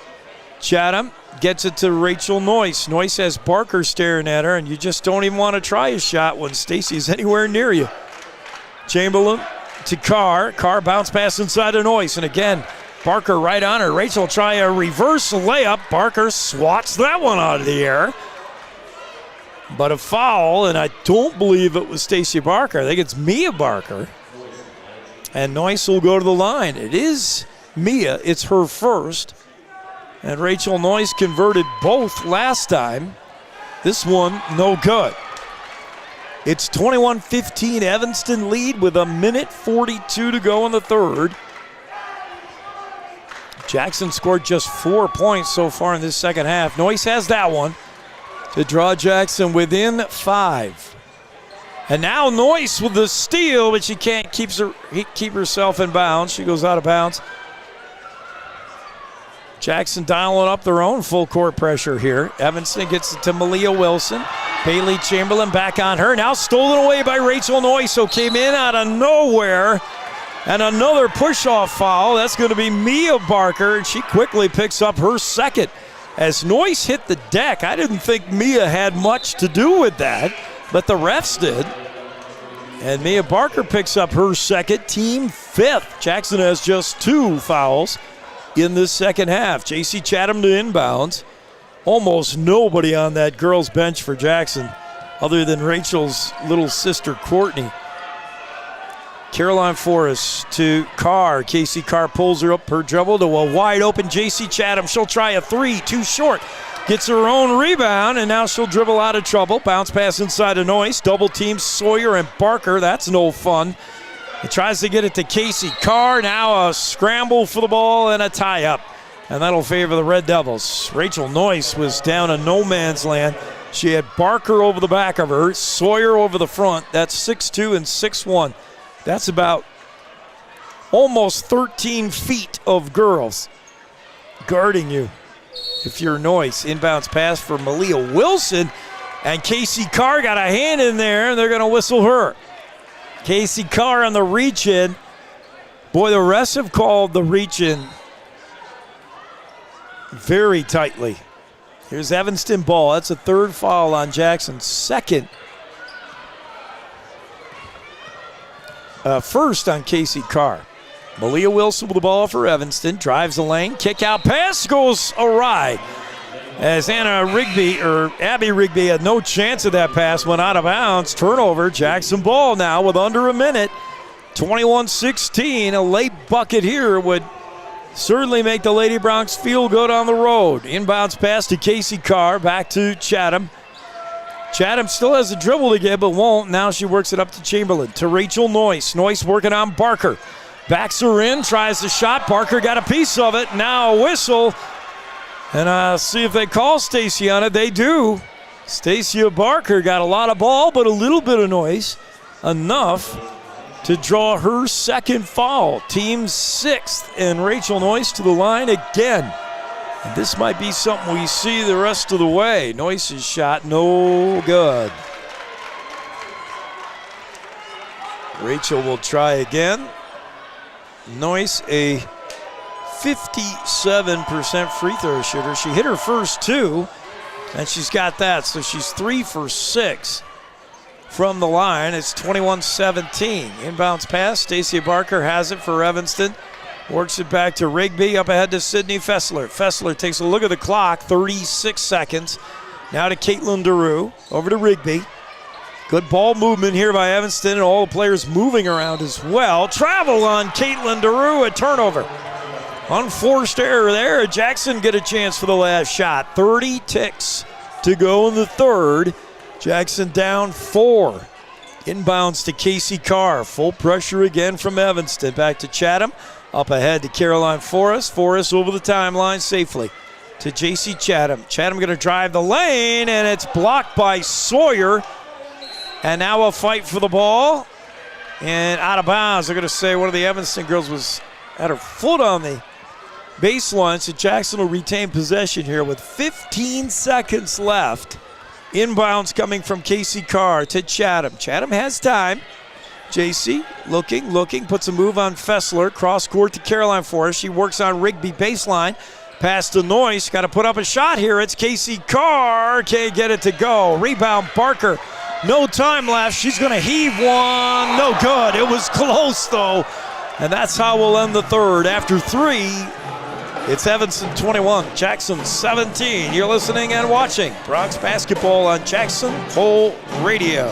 Chatham gets it to Rachel Noyce. Noyce has Barker staring at her, and you just don't even want to try a shot when Stacy's anywhere near you. Chamberlain to Carr. Carr bounce pass inside of Noyce, and again, Barker right on her. Rachel try a reverse layup. Barker swats that one out of the air. But a foul, and I don't believe it was Stacia Barker. I think it's Mia Barker. And Noyce will go to the line. It is Mia. It's her first. And Rachel Noyce converted both last time. This one, no good. It's 21-15 Evanston lead with 1:42 to go in the third. Jackson scored just 4 points so far in this second half. Noyce has that one to draw Jackson within 5. And now Noyce with the steal, but she can't keep herself in bounds. She goes out of bounds. Jackson dialing up their own full court pressure here. Evanston gets it to Malia Wilson. Bailey Chamberlain back on her. Now stolen away by Rachel Noyce, who came in out of nowhere. And another push-off foul. That's going to be Mia Barker, and she quickly picks up her second. As Noyce hit the deck, I didn't think Mia had much to do with that, but the refs did. And Mia Barker picks up her second, team 5th. Jackson has just 2 fouls in the second half. J.C. Chatham to inbounds. Almost nobody on that girls' bench for Jackson other than Rachel's little sister, Courtney. Caroline Forrest to Carr. Casey Carr pulls her up her dribble to a wide open J.C. Chatham. She'll try a 3, too short. Gets her own rebound, and now she'll dribble out of trouble. Bounce pass inside of Noyce. Double team Sawyer and Barker. That's no fun. He tries to get it to Casey Carr. Now a scramble for the ball and a tie-up. And that'll favor the Red Devils. Rachel Noyce was down in no man's land. She had Barker over the back of her, Sawyer over the front. That's 6'2" and 6'1". That's about almost 13 feet of girls guarding you if you're Noyce. Inbounds pass for Malia Wilson, and Casey Carr got a hand in there, and they're going to whistle her. Casey Carr on the reach-in. Boy, the refs have called the reach-in very tightly. Here's Evanston ball. That's a 3rd foul on Jackson. Second. First on Casey Carr. Malia Wilson with the ball for Evanston. Drives the lane. Kick out pass goes awry. As Abby Rigby had no chance of that pass. Went out of bounds. Turnover. Jackson ball now with under a minute. 21-16. A late bucket here would certainly make the Lady Broncs feel good on the road. Inbounds pass to Casey Carr. Back to Chatham. Chatham still has a dribble to get, but won't. Now she works it up to Chamberlain. To Rachel Noyce. Noyce working on Barker. Backs her in, tries the shot. Barker got a piece of it. Now a whistle. And see if they call Stacy on it. They do. Stacia Barker got a lot of ball, but a little bit of noise. Enough to draw her second foul. Team 6th, and Rachel Noyce to the line again. And this might be something we see the rest of the way. Noyce's shot, no good. Rachel will try again. Noyce, a 57% free throw shooter. She hit her first 2, and she's got that. So she's 3 for 6 from the line. It's 21-17. Inbounds pass. Stacia Barker has it for Evanston. Works it back to Rigby, up ahead to Sydney Fessler. Fessler takes a look at the clock, 36 seconds. Now to Caitlin DeRue, over to Rigby. Good ball movement here by Evanston, and all the players moving around as well. Travel on Caitlin DeRue, a turnover. Unforced error there. Jackson get a chance for the last shot. 30 ticks to go in the third. Jackson down 4. Inbounds to Casey Carr. Full pressure again from Evanston. Back to Chatham. Up ahead to Caroline Forrest. Forrest over the timeline safely to J.C. Chatham. Chatham going to drive the lane, and it's blocked by Sawyer. And now a fight for the ball. And out of bounds. They're going to say one of the Evanston girls was had her foot on the baseline, so Jackson will retain possession here with 15 seconds left. Inbounds coming from Casey Carr to Chatham. Chatham has time. JC looking, puts a move on Fessler. Cross court to Caroline Forrest. She works on Rigby baseline. Pass to Noyce. Got to put up a shot here. It's Casey Carr. Can't get it to go. Rebound Barker. No time left. She's going to heave one. No good. It was close though. And that's how we'll end the third. After 3, it's Evanston 21, Jackson 17. You're listening and watching Broncs basketball on Jackson Hole Radio.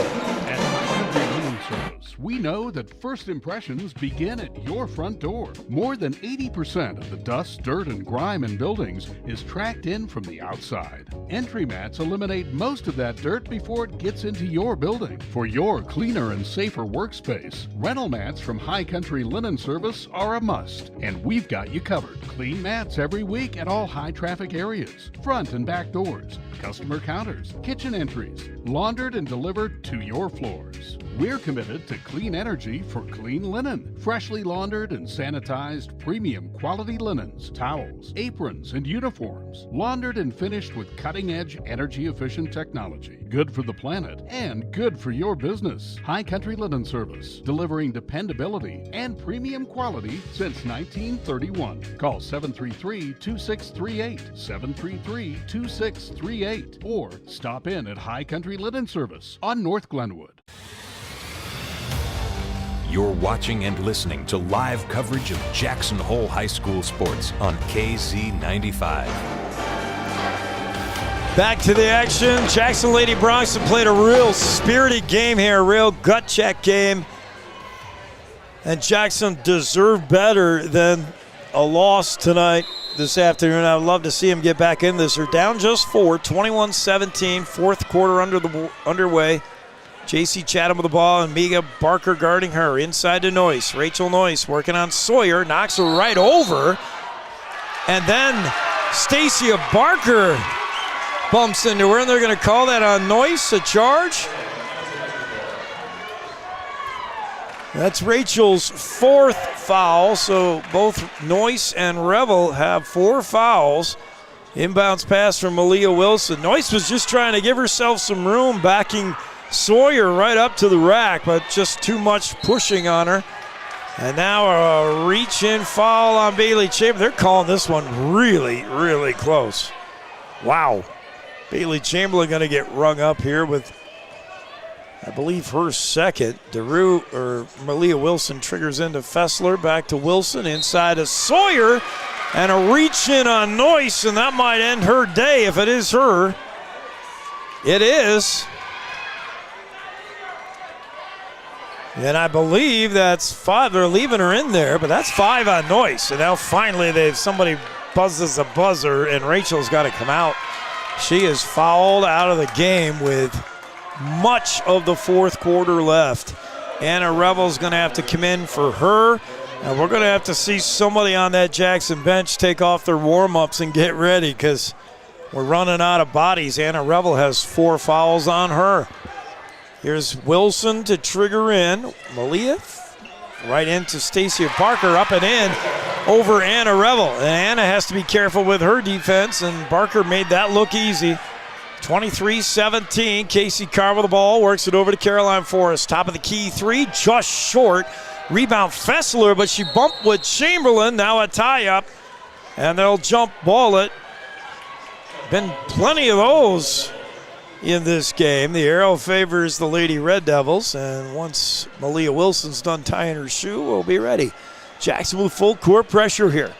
We know that first impressions begin at your front door. More than 80% of the dust, dirt, and grime in buildings is tracked in from the outside. Entry mats eliminate most of that dirt before it gets into your building. For your cleaner and safer workspace, rental mats from High Country Linen Service are a must, and we've got you covered. Clean mats every week at all high-traffic areas, front and back doors, customer counters, kitchen entries, laundered and delivered to your floors. We're committed to clean energy for clean linen, freshly laundered and sanitized premium quality linens, towels, aprons, and uniforms, laundered and finished with cutting-edge energy-efficient technology. Good for the planet and good for your business. High Country Linen Service, delivering dependability and premium quality since 1931. Call 733-2638, 733-2638, or stop in at High Country Linen Service on North Glenwood. You're watching and listening to live coverage of Jackson Hole High School sports on KZ95. Back to the action. Jackson Lady Broncs have played a real spirited game here, a real gut check game. And Jackson deserved better than a loss tonight this afternoon. I would love to see him get back in this. They're down just 4, 21-17, fourth quarter underway. J.C. Chatham with the ball and Mia Barker guarding her. Inside to Noyce. Rachel Noyce working on Sawyer. Knocks her right over. And then Stacia Barker bumps into her, and they're going to call that on Noyce, a charge. That's Rachel's fourth foul, so both Noyce and Revel have 4 fouls. Inbounds pass from Malia Wilson. Noyce was just trying to give herself some room, backing Sawyer right up to the rack, but just too much pushing on her. And now a reach-in foul on Bailey Chamberlain. They're calling this one really, really close. Wow. Bailey Chamberlain going to get rung up here with, I believe, her second. Malia Wilson triggers into Fessler, back to Wilson, inside to Sawyer, and a reach-in on Noyce, and that might end her day if it is her. It is. And I believe that's 5. They're leaving her in there, but that's 5 on Noyce. And now finally somebody buzzes a buzzer, and Rachel's got to come out. She is fouled out of the game with much of the fourth quarter left. Anna Revel's going to have to come in for her. And we're going to have to see somebody on that Jackson bench take off their warm-ups and get ready, because we're running out of bodies. Anna Revel has 4 fouls on her. Here's Wilson to trigger in. Malia right into Stacia Barker, up and in over Anna Revel. And Anna has to be careful with her defense, and Barker made that look easy. 23-17, Casey Carr with the ball, works it over to Caroline Forrest. Top of the key 3, just short. Rebound Fessler, but she bumped with Chamberlain. Now a tie-up, and they'll jump ball it. Been plenty of those in this game. The arrow favors the Lady Red Devils, and once Malia Wilson's done tying her shoe, we'll be ready. Jackson with full court pressure here.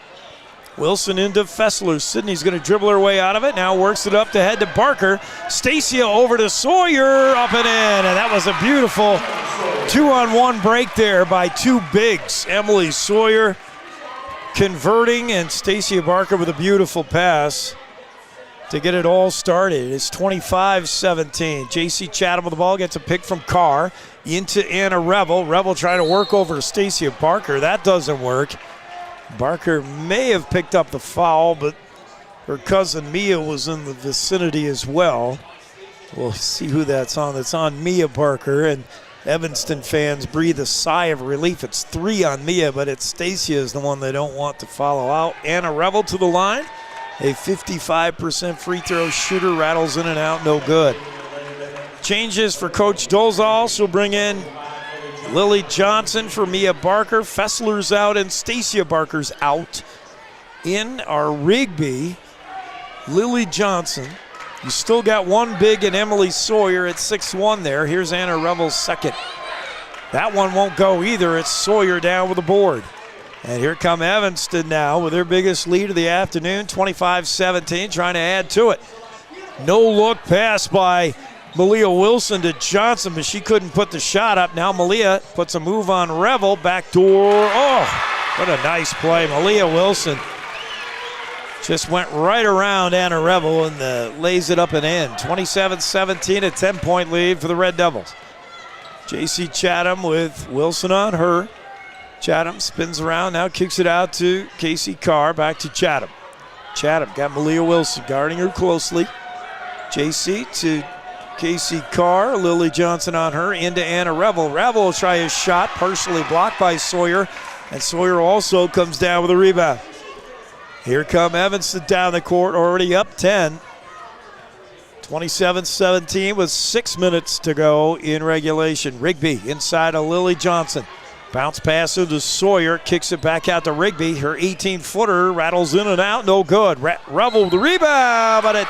Wilson into Fessler. Sydney's going to dribble her way out of it. Now works it up to head to Barker. Stacia over to Sawyer, up and in, and that was a beautiful 2-on-1 break there by 2 bigs. Emily Sawyer converting, and Stacia Barker with a beautiful pass to get it all started. It's 25-17. J.C. Chatham with the ball, gets a pick from Carr into Anna Revel. Revel trying to work over Stacia Barker. That doesn't work. Barker may have picked up the foul, but her cousin Mia was in the vicinity as well. We'll see who that's on. That's on Mia Barker, and Evanston fans breathe a sigh of relief. It's 3 on Mia, but it's Stacia is the one they don't want to follow out. Anna Revel to the line. A 55% free throw shooter, rattles in and out, no good. Changes for Coach Dolezal. She'll bring in Lily Johnson for Mia Barker. Fessler's out and Stacia Barker's out. In are Rigby, Lily Johnson. You still got 1 big in Emily Sawyer at 6'1" there. Here's Anna Revel's second. That one won't go either. It's Sawyer down with the board. And here come Evanston now with their biggest lead of the afternoon, 25-17, trying to add to it. No look pass by Malia Wilson to Johnson, but she couldn't put the shot up. Now Malia puts a move on Revel. Backdoor. Oh, what a nice play. Malia Wilson just went right around Anna Revel and lays it up and in. 27-17, a 10-point lead for the Red Devils. J.C. Chatham with Wilson on her. Chatham spins around, now kicks it out to Casey Carr. Back to Chatham. Chatham got Malia Wilson guarding her closely. J.C. to Casey Carr. Lily Johnson on her, into Anna Revel. Revel will try his shot, partially blocked by Sawyer. And Sawyer also comes down with a rebound. Here come Evanston down the court, already up 10. 27-17 with 6 minutes to go in regulation. Rigby inside of Lily Johnson. Bounce pass into Sawyer, kicks it back out to Rigby. Her 18-footer rattles in and out, no good. Revel with the rebound, but it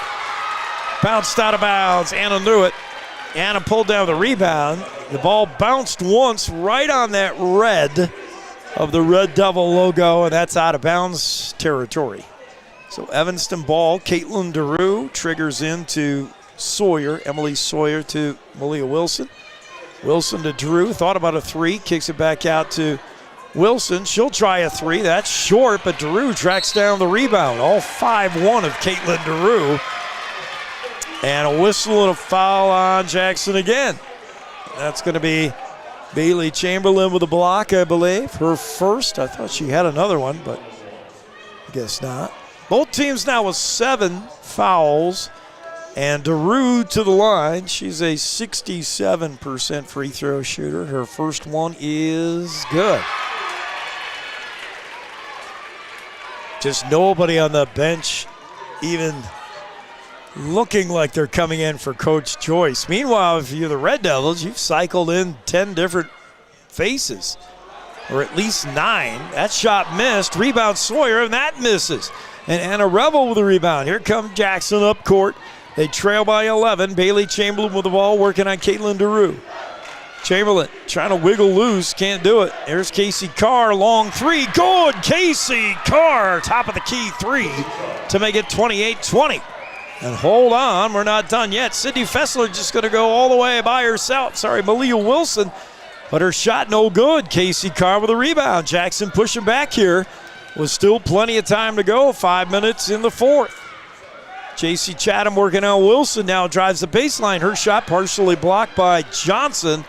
bounced out of bounds. Anna knew it. Anna pulled down the rebound. The ball bounced once right on that red of the Red Devil logo, and that's out of bounds territory. So Evanston ball. Caitlin DeRue triggers into Sawyer. Emily Sawyer to Malia Wilson. Wilson to Drew, thought about a three, kicks it back out to Wilson. She'll try a three, that's short, but DeRue tracks down the rebound. All 5-1 of Caitlin DeRue. And a whistle and a foul on Jackson again. That's going to be Bailey Chamberlain with a block, I believe. Her first. I thought she had another one, but I guess not. Both teams now with 7 fouls. And DeRue to the line. She's a 67% free throw shooter. Her first one is good. Just nobody on the bench even looking like they're coming in for Coach Joyce. Meanwhile, if you're the Red Devils, you've cycled in 10 different faces, or at least 9. That shot missed. Rebound Sawyer, and that misses. And Anna Revel with the rebound. Here comes Jackson up court. They trail by 11. Bailey Chamberlain with the ball, working on Caitlin DeRue. Chamberlain trying to wiggle loose, can't do it. There's Casey Carr, long three, good. Casey Carr, top of the key three to make it 28-20. And hold on, we're not done yet. Sydney Fessler just going to go all the way by herself. Sorry, Malia Wilson, but her shot no good. Casey Carr with a rebound. Jackson pushing back here. Was still plenty of time to go. 5 minutes in the fourth. J.C. Chatham working on Wilson now, drives the baseline. Her shot partially blocked by Johnson.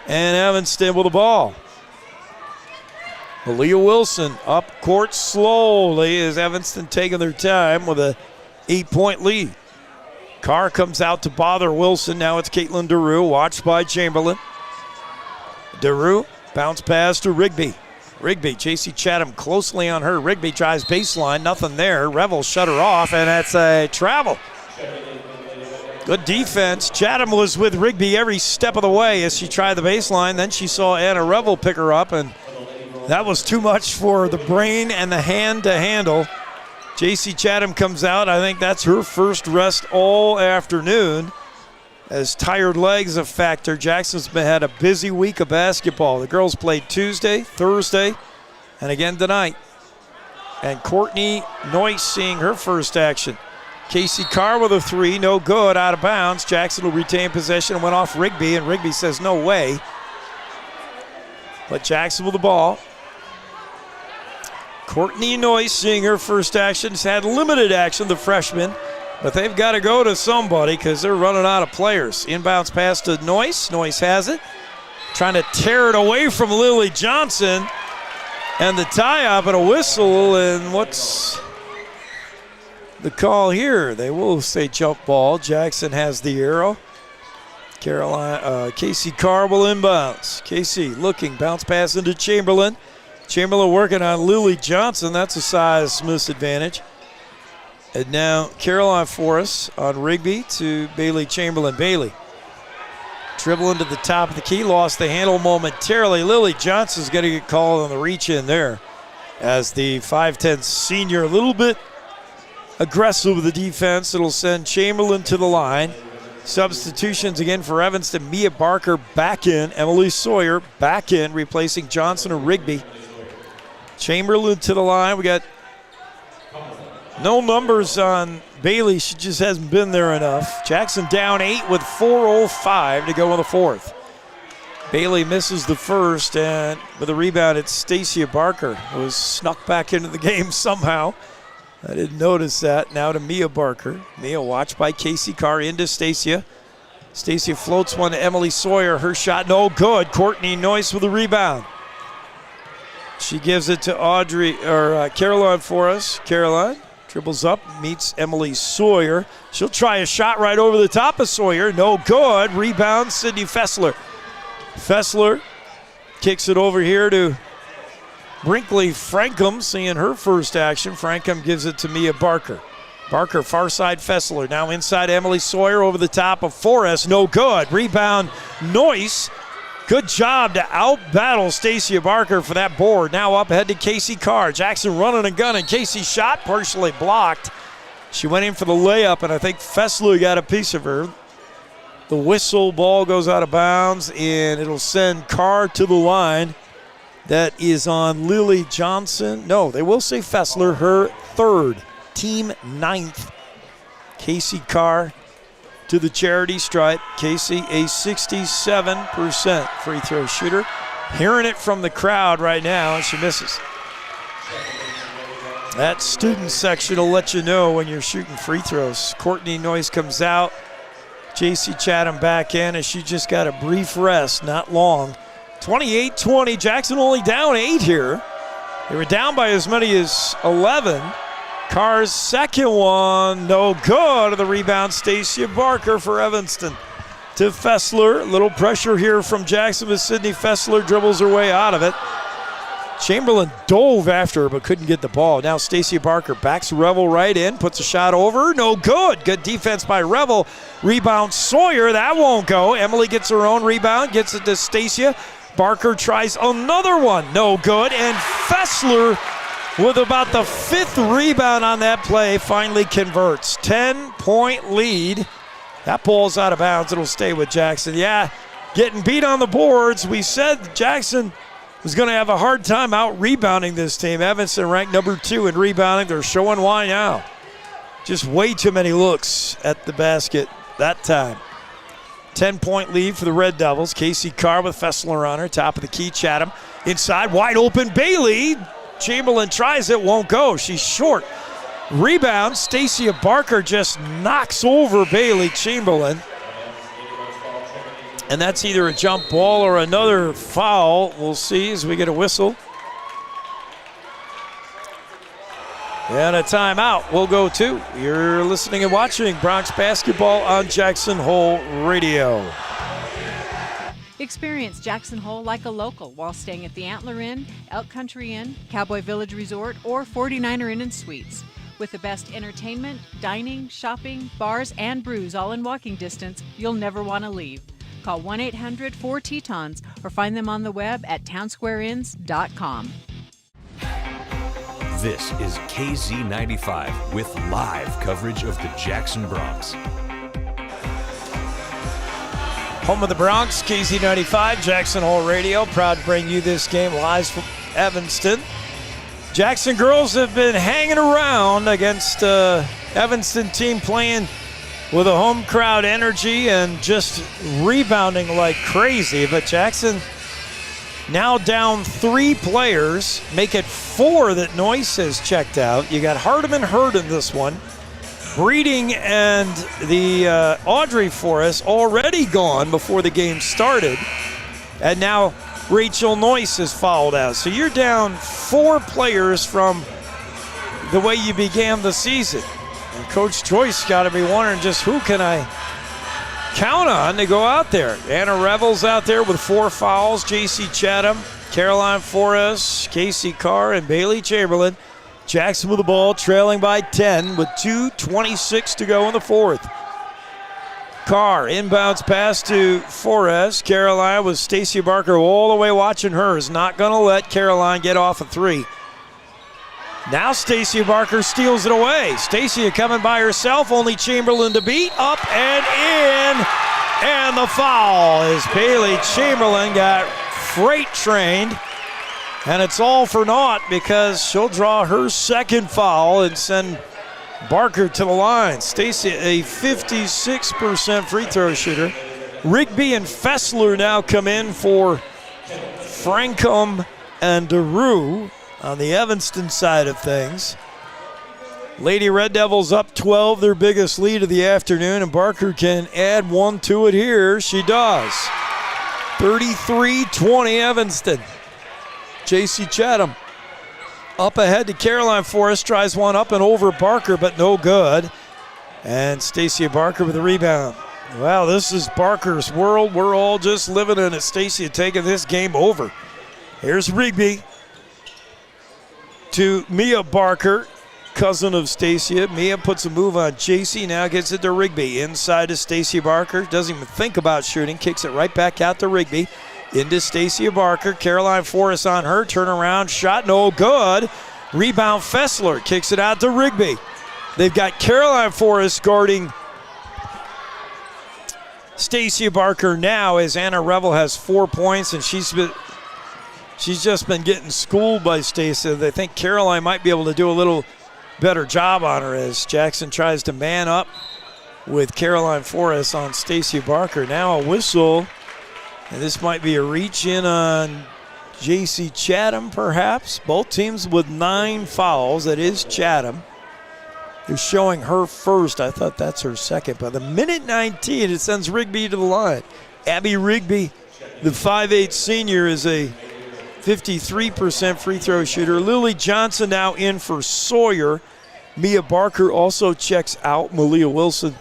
And Evanston with the ball. Malia Wilson up court slowly as Evanston taking their time with a 8-point lead. Carr comes out to bother Wilson. Now it's Caitlin DeRue, watched by Chamberlain. DeRue, bounce pass to Rigby. Rigby, J.C. Chatham closely on her. Rigby tries baseline, nothing there. Revel shut her off, and that's a travel. Good defense. Chatham was with Rigby every step of the way as she tried the baseline. Then she saw Anna Revel pick her up, and that was too much for the brain and the hand to handle. J.C. Chatham comes out. I think that's her first rest all afternoon, as tired legs a factor. Jackson's had a busy week of basketball. The girls played Tuesday, Thursday, and again tonight. And Courtney Noyce seeing her first action. Casey Carr with a three, no good, out of bounds. Jackson will retain possession and went off Rigby, and Rigby says no way. But Jackson with the ball. Courtney Noyce seeing her first action. Has had limited action, the freshman. But they've got to go to somebody because they're running out of players. Inbounds pass to Noyce. Noyce has it. Trying to tear it away from Lily Johnson. And the tie-up and a whistle. And what's the call here? They will say jump ball. Jackson has the arrow. Casey Carr will inbounds. Casey looking. Bounce pass into Chamberlain. Chamberlain working on Lily Johnson. That's a size misadvantage. And now Caroline Forrest on Rigby to Bailey Chamberlain. Bailey dribbling to the top of the key, lost the handle momentarily. Lily Johnson's going to get called on the reach in there as the 5'10 senior, a little bit aggressive with the defense. It'll send Chamberlain to the line. Substitutions again for Evanston. Mia Barker back in. Emily Sawyer back in, replacing Johnson and Rigby. Chamberlain to the line. We got No numbers on Bailey. She just hasn't been there enough. Jackson down 8 with 4:05 to go in the fourth. Bailey misses the first, and with a rebound, it's Stacia Barker, who was snuck back into the game somehow. I didn't notice that. Now to Mia Barker. Mia watched by Casey Carr into Stacia. Stacia floats one to Emily Sawyer. Her shot no good. Courtney Noyce with a rebound. She gives it to Caroline for us. Caroline dribbles up, meets Emily Sawyer. She'll try a shot right over the top of Sawyer. No good. Rebound, Sydney Fessler. Fessler kicks it over here to Brinkley Frankham, seeing her first action. Frankham gives it to Mia Barker. Barker, far side Fessler. Now inside Emily Sawyer over the top of Forrest. No good. Rebound, Noyce. Good job to out-battle Stacia Barker for that board. Now up ahead to Casey Carr. Jackson running a gun, and Casey's shot partially blocked. She went in for the layup, and I think Fessler got a piece of her. The whistle, ball goes out of bounds, and it'll send Carr to the line. That is on Lily Johnson. No, they will say Fessler, her third, team 9th. Casey Carr to the charity stripe. Casey, a 67% free throw shooter. Hearing it from the crowd right now, and she misses. That student section will let you know when you're shooting free throws. Courtney Noyce comes out. JC Chatham back in, as she just got a brief rest, not long. 28-20, Jackson only down 8 here. They were down by as many as 11. Carr's second one, no good. The rebound, Stacia Barker for Evanston. To Fessler, little pressure here from Jackson, but Sydney Fessler dribbles her way out of it. Chamberlain dove after her but couldn't get the ball. Now Stacia Barker backs Revel right in, puts a shot over, no good. Good defense by Revel. Rebound Sawyer, that won't go. Emily gets her own rebound, gets it to Stacia. Barker tries another one, no good. And Fessler, with about the 5th rebound on that play, finally converts. 10-point lead. That ball's out of bounds. It'll stay with Jackson. Yeah, getting beat on the boards. We said Jackson was going to have a hard time out rebounding this team. Evanston ranked number 2 in rebounding. They're showing why now. Just way too many looks at the basket that time. 10-point lead for the Red Devils. Casey Carr with Fessler on her. Top of the key, Chatham. Inside, wide open, Bailey. Chamberlain tries it, won't go. She's short. Rebound, Stacia Barker just knocks over Bailey Chamberlain. And that's either a jump ball or another foul. We'll see as we get a whistle. And a timeout will go too. You're listening and watching Bronx basketball on Jackson Hole Radio. Experience Jackson Hole like a local while staying at the Antler Inn, Elk Country Inn, Cowboy Village Resort, or 49er Inn and Suites. With the best entertainment, dining, shopping, bars, and brews all in walking distance, you'll never want to leave. Call 1-800-4-TETONS or find them on the web at townsquareinns.com. This is KZ95 with live coverage of the Jackson Bronx. Home of the Bronx, KZ95, Jackson Hole Radio. Proud to bring you this game live from Evanston. Jackson girls have been hanging around against Evanston team playing with a home crowd energy and just rebounding like crazy. But Jackson now down 3 players, make it 4 that Noyce has checked out. You got Hardeman hurt in this one. Breeding and the Audrey Forrest already gone before the game started. And now Rachel Noyce is fouled out. So you're down 4 players from the way you began the season. And Coach Joyce got to be wondering just who can I count on to go out there. Anna Revel's out there with 4 fouls. J.C. Chatham, Caroline Forrest, Casey Carr, and Bailey Chamberlain. Jackson with the ball, trailing by 10 with 2:26 to go in the fourth. Carr, inbounds pass to Forrest. Caroline with Stacia Barker all the way watching her. Is not going to let Caroline get off a 3. Now Stacia Barker steals it away. Stacia coming by herself, only Chamberlain to beat. Up and in. And the foul is Bailey Chamberlain got freight trained. And it's all for naught because she'll draw her second foul and send Barker to the line. Stacy, a 56% free throw shooter. Rigby and Fessler now come in for Francom and DeRue on the Evanston side of things. Lady Red Devils up 12, their biggest lead of the afternoon, and Barker can add one to it here. She does. 33-20 Evanston. J.C. Chatham up ahead to Caroline Forrest, tries one up and over Barker, but no good. And Stacia Barker with a rebound. Well, this is Barker's world. We're all just living in it. Stacia taking this game over. Here's Rigby to Mia Barker, cousin of Stacia. Mia puts a move on JC, now gets it to Rigby. Inside to Stacia Barker, doesn't even think about shooting, kicks it right back out to Rigby. Into Stacia Barker, Caroline Forrest on her, turnaround shot, no good. Rebound Fessler, kicks it out to Rigby. They've got Caroline Forrest guarding Stacia Barker now as Anna Revel has 4 points, and she's just been getting schooled by Stacia. They think Caroline might be able to do a little better job on her as Jackson tries to man up with Caroline Forrest on Stacia Barker. Now a whistle, and this might be a reach in on J.C. Chatham perhaps. Both teams with 9 fouls. That is Chatham. They're showing her first. I thought that's her second. By the minute 19, it sends Rigby to the line. Abby Rigby, the 5'8 senior, is a 53% free throw shooter. Lily Johnson now in for Sawyer. Mia Barker also checks out. Malia Wilson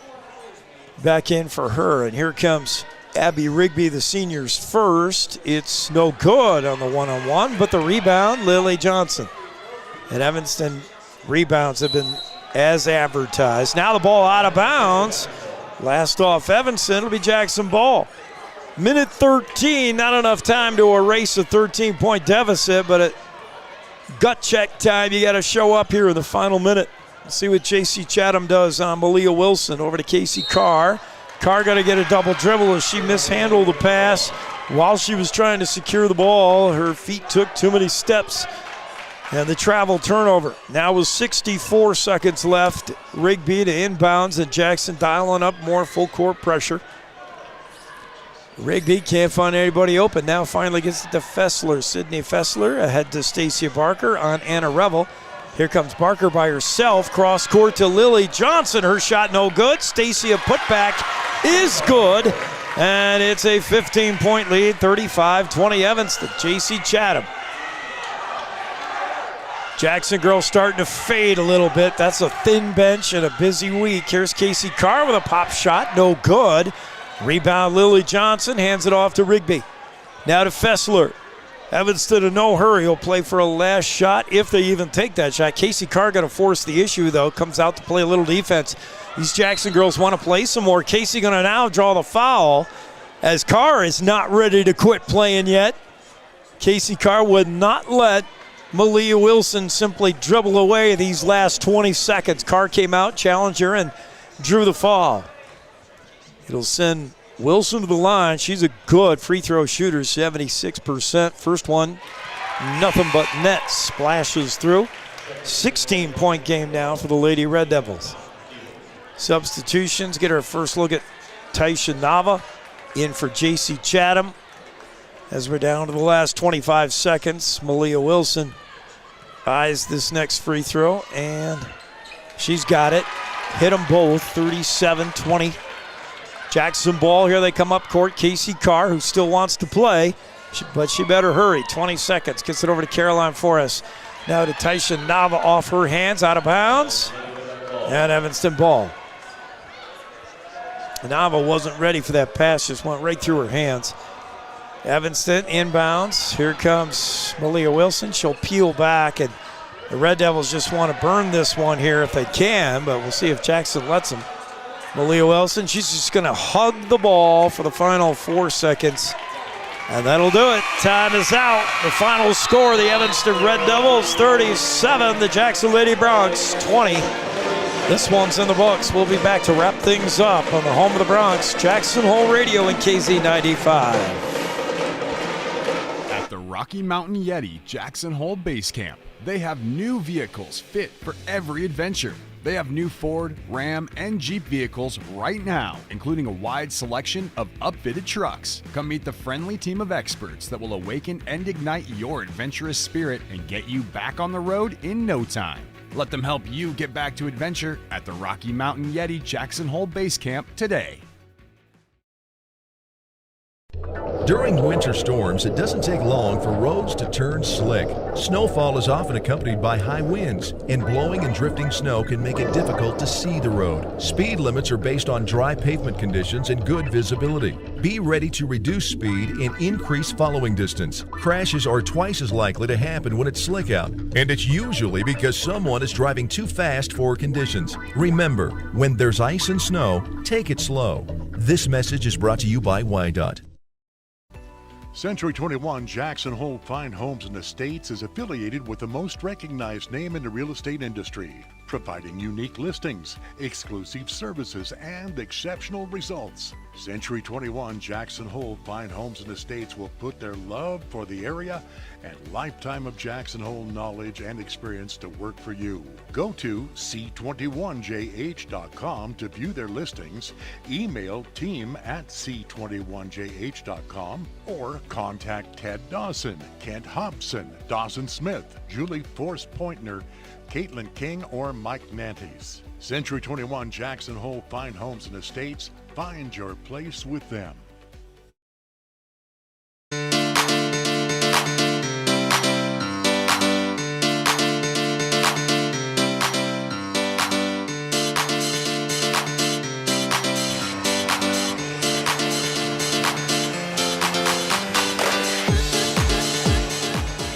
back in for her. And here comes Abby Rigby, the senior's first. It's no good on the one-on-one, but the rebound, Lily Johnson. And Evanston rebounds have been as advertised. Now the ball out of bounds. Last off Evanston, it'll be Jackson ball. Minute 13, not enough time to erase a 13-point deficit, but at gut check time, you got to show up here in the final minute. Let's see what J.C. Chatham does on Malia Wilson. Over to Casey Carr. Carr got to get a double dribble as she mishandled the pass while she was trying to secure the ball. Her feet took too many steps, and the travel turnover. Now with 64 seconds left, Rigby to inbounds, and Jackson dialing up more full court pressure. Rigby can't find anybody open. Now finally gets it to Fessler. Sydney Fessler ahead to Stacia Barker on Anna Revel. Here comes Barker by herself. Cross court to Lily Johnson. Her shot no good. Stacia putback is good. And it's a 15-point lead, 35-20 Evanston. J.C. Chatham. Jackson girls starting to fade a little bit. That's a thin bench and a busy week. Here's Casey Carr with a pop shot. No good. Rebound Lily Johnson. Hands it off to Rigby. Now to Fessler. Evanston in no hurry. He'll play for a last shot if they even take that shot. Casey Carr got to force the issue, though. Comes out to play a little defense. These Jackson girls want to play some more. Casey going to now draw the foul as Carr is not ready to quit playing yet. Casey Carr would not let Malia Wilson simply dribble away these last 20 seconds. Carr came out, challenged her, and drew the foul. It'll send Wilson to the line. She's a good free throw shooter, 76%. First one, nothing but net, splashes through. 16-point game now for the Lady Red Devils. Substitutions, get our first look at Taisha Nava in for J.C. Chatham. As we're down to the last 25 seconds, Malia Wilson eyes this next free throw, and she's got it. Hit them both, 37-20. Jackson ball, here they come up court. Casey Carr, who still wants to play, but she better hurry. 20 seconds, gets it over to Caroline Forrest. Now to Taisha Nava off her hands, out of bounds. And Evanston ball. Nava wasn't ready for that pass, just went right through her hands. Evanston inbounds. Here comes Malia Wilson. She'll peel back, and the Red Devils just want to burn this one here if they can, but we'll see if Jackson lets them. Malia Wilson, she's just going to hug the ball for the final 4 seconds, and that'll do it. Time is out. The final score, the Evanston Red Devils 37, the Jackson Lady Bronx 20. This one's in the books. We'll be back to wrap things up on the home of the Bronx, Jackson Hole Radio and KZ95. At the Rocky Mountain Yeti Jackson Hole Base Camp, they have new vehicles fit for every adventure. They have new Ford, Ram, and Jeep vehicles right now, including a wide selection of upfitted trucks. Come meet the friendly team of experts that will awaken and ignite your adventurous spirit and get you back on the road in no time. Let them help you get back to adventure at the Rocky Mountain Yeti Jackson Hole Base Camp today. During winter storms, it doesn't take long for roads to turn slick. Snowfall is often accompanied by high winds, and blowing and drifting snow can make it difficult to see the road. Speed limits are based on dry pavement conditions and good visibility. Be ready to reduce speed and increase following distance. Crashes are twice as likely to happen when it's slick out, and it's usually because someone is driving too fast for conditions. Remember, when there's ice and snow, take it slow. This message is brought to you by WYDOT. Century 21 Jackson Hole Fine Homes and Estates is affiliated with the most recognized name in the real estate industry, providing unique listings, exclusive services, and exceptional results. Century 21 Jackson Hole Fine Homes and Estates will put their love for the area and lifetime of Jackson Hole knowledge and experience to work for you. Go to c21jh.com to view their listings, email team@c21jh.com, or contact Ted Dawson, Kent Hobson, Dawson Smith, Julie Force-Pointner, Caitlin King, or Mike Nantes. Century 21 Jackson Hole Fine Homes and Estates. Find your place with them.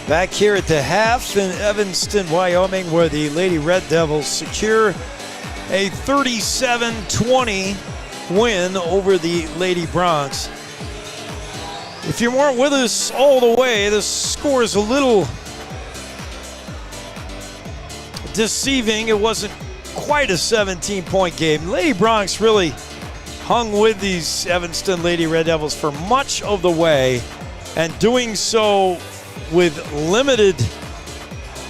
Back here at the half in Evanston, Wyoming, where the Lady Red Devils secure a 37-20 win over the Lady Broncs. If you weren't with us all the way, the score is a little deceiving. It wasn't quite a 17-point game. Lady Broncs really hung with these Evanston Lady Red Devils for much of the way, and doing so with limited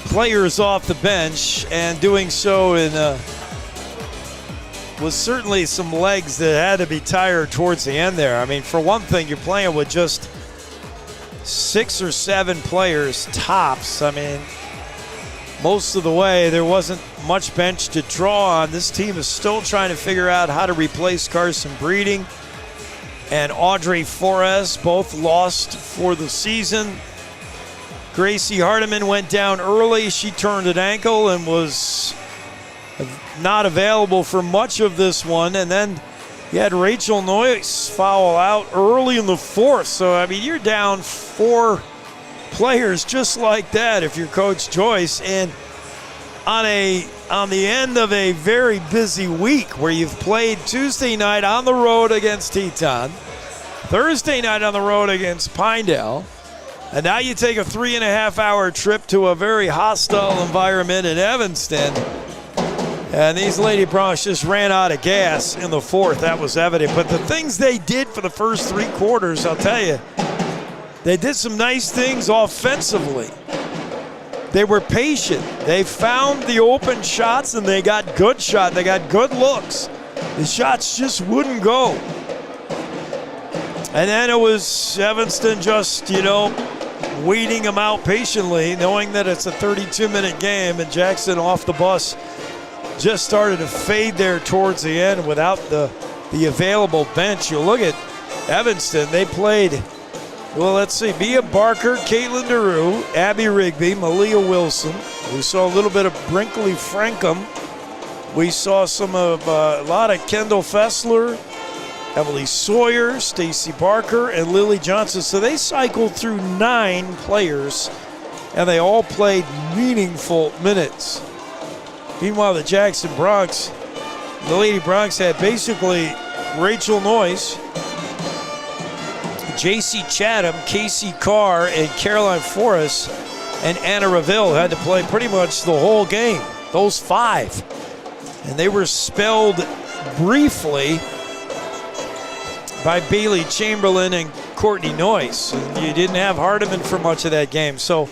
players off the bench, and doing so in was certainly some legs that had to be tired towards the end there. I mean, for one thing, you're playing with just 6 or 7 players tops. I mean, most of the way there wasn't much bench to draw on. This team is still trying to figure out how to replace Carson Breeding and Audrey Forres, both lost for the season. Gracie Hardiman went down early. She turned an ankle and was not available for much of this one. And then you had Rachel Noyce foul out early in the fourth. So, I mean, you're down 4 players just like that if you're Coach Joyce. And on the end of a very busy week where you've played Tuesday night on the road against Teton, Thursday night on the road against Pinedale, and now you take a 3.5-hour trip to a very hostile environment in Evanston. And these Lady Broncs just ran out of gas in the fourth. That was evident. But the things they did for the first 3 quarters, I'll tell you, they did some nice things offensively. They were patient. They found the open shots, and they got good shots. They got good looks. The shots just wouldn't go. And then it was Evanston just, waiting them out patiently, knowing that it's a 32-minute game, and Jackson off the bus just started to fade there towards the end without the available bench. You look at Evanston, they played, well, let's see, Mia Barker, Caitlin DeRue, Abby Rigby, Malia Wilson. We saw a little bit of Brinkley Frankham. We saw a lot of Kendall Fessler, Emily Sawyer, Stacy Barker, and Lily Johnson. So they cycled through 9 players, and they all played meaningful minutes. Meanwhile, the Jackson Broncs, the Lady Broncs had basically Rachel Noyce, J.C. Chatham, Casey Carr, and Caroline Forrest, and Anna Reville had to play pretty much the whole game, those 5. And they were spelled briefly by Bailey Chamberlain and Courtney Noyce. And you didn't have Hardiman for much of that game. So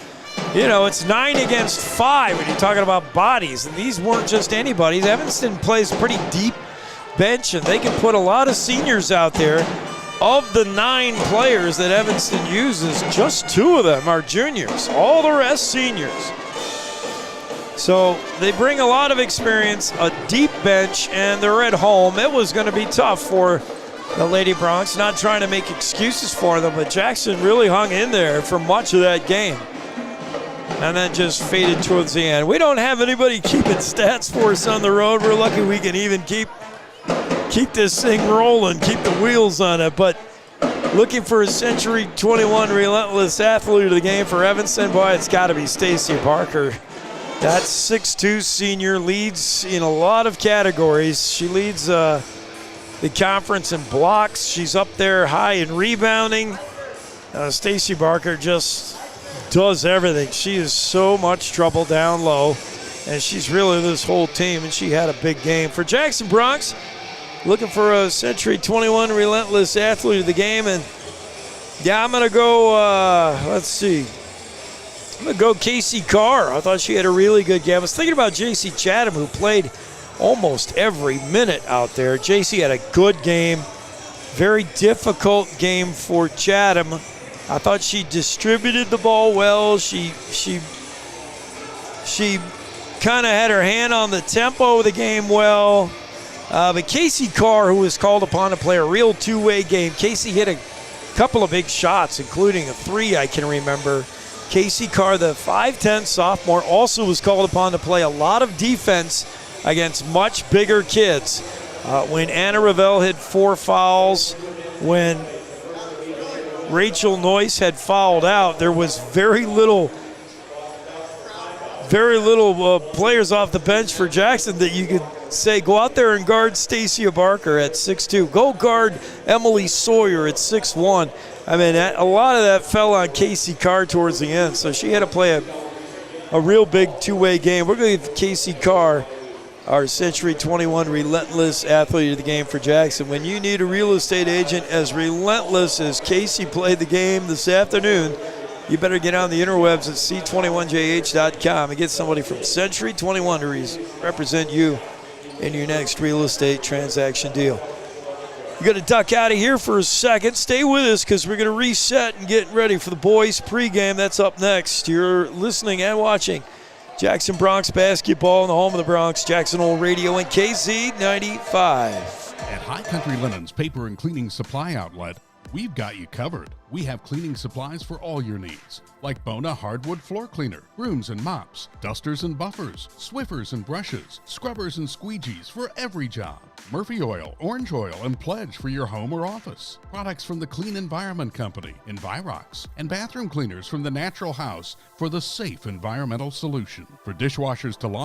You know, it's 9 against 5 when you're talking about bodies, and these weren't just anybody's. Evanston plays pretty deep bench, and they can put a lot of seniors out there. Of the 9 players that Evanston uses, just 2 of them are juniors. All the rest seniors. So they bring a lot of experience, a deep bench, and they're at home. It was going to be tough for the Lady Broncs, not trying to make excuses for them, but Jackson really hung in there for much of that game. And then just faded towards the end. We don't have anybody keeping stats for us on the road. We're lucky we can even keep this thing rolling, keep the wheels on it. But looking for a Century 21 relentless athlete of the game for Evanston, boy, it's got to be Stacy Barker. That 6'2" senior leads in a lot of categories. She leads the conference in blocks. She's up there high in rebounding. Stacy Barker just does everything. She is so much trouble down low, and she's really this whole team, and she had a big game. For Jackson Broncs, looking for a Century 21 relentless athlete of the game, and yeah, I'm going to go, let's see. I'm going to go Casey Carr. I thought she had a really good game. I was thinking about J.C. Chatham, who played almost every minute out there. J.C. had a good game. Very difficult game for Chatham. I thought she distributed the ball well. She kind of had her hand on the tempo of the game well. But Casey Carr, who was called upon to play a real two-way game, Casey hit a couple of big shots, including a 3 I can remember. Casey Carr, the 5'10" sophomore, also was called upon to play a lot of defense against much bigger kids. When Anna Ravel had 4 fouls, when Rachel Noyce had fouled out, there was very little players off the bench for Jackson that you could say, go out there and guard Stacia Barker at 6'2". Go guard Emily Sawyer at 6'1". I mean, a lot of that fell on Casey Carr towards the end, so she had to play a real big two-way game. We're going to give Casey Carr our Century 21 relentless athlete of the game for Jackson. When you need a real estate agent as relentless as Casey played the game this afternoon, you better get on the interwebs at c21jh.com and get somebody from Century 21 to represent you in your next real estate transaction deal. You're going to duck out of here for a second. Stay with us because we're going to reset and get ready for the boys pregame. That's up next. You're listening and watching Jackson Broncs basketball in the home of the Broncs, Jackson Hole Radio and KZ95. At High Country Linens Paper and Cleaning Supply Outlet, we've got you covered. We have cleaning supplies for all your needs, like Bona hardwood floor cleaner, brooms and mops, dusters and buffers, Swiffers and brushes, scrubbers and squeegees for every job, Murphy oil, orange oil, and Pledge for your home or office, products from the Clean Environment Company, Envirox, and bathroom cleaners from the Natural House for the safe environmental solution. For dishwashers to laundry,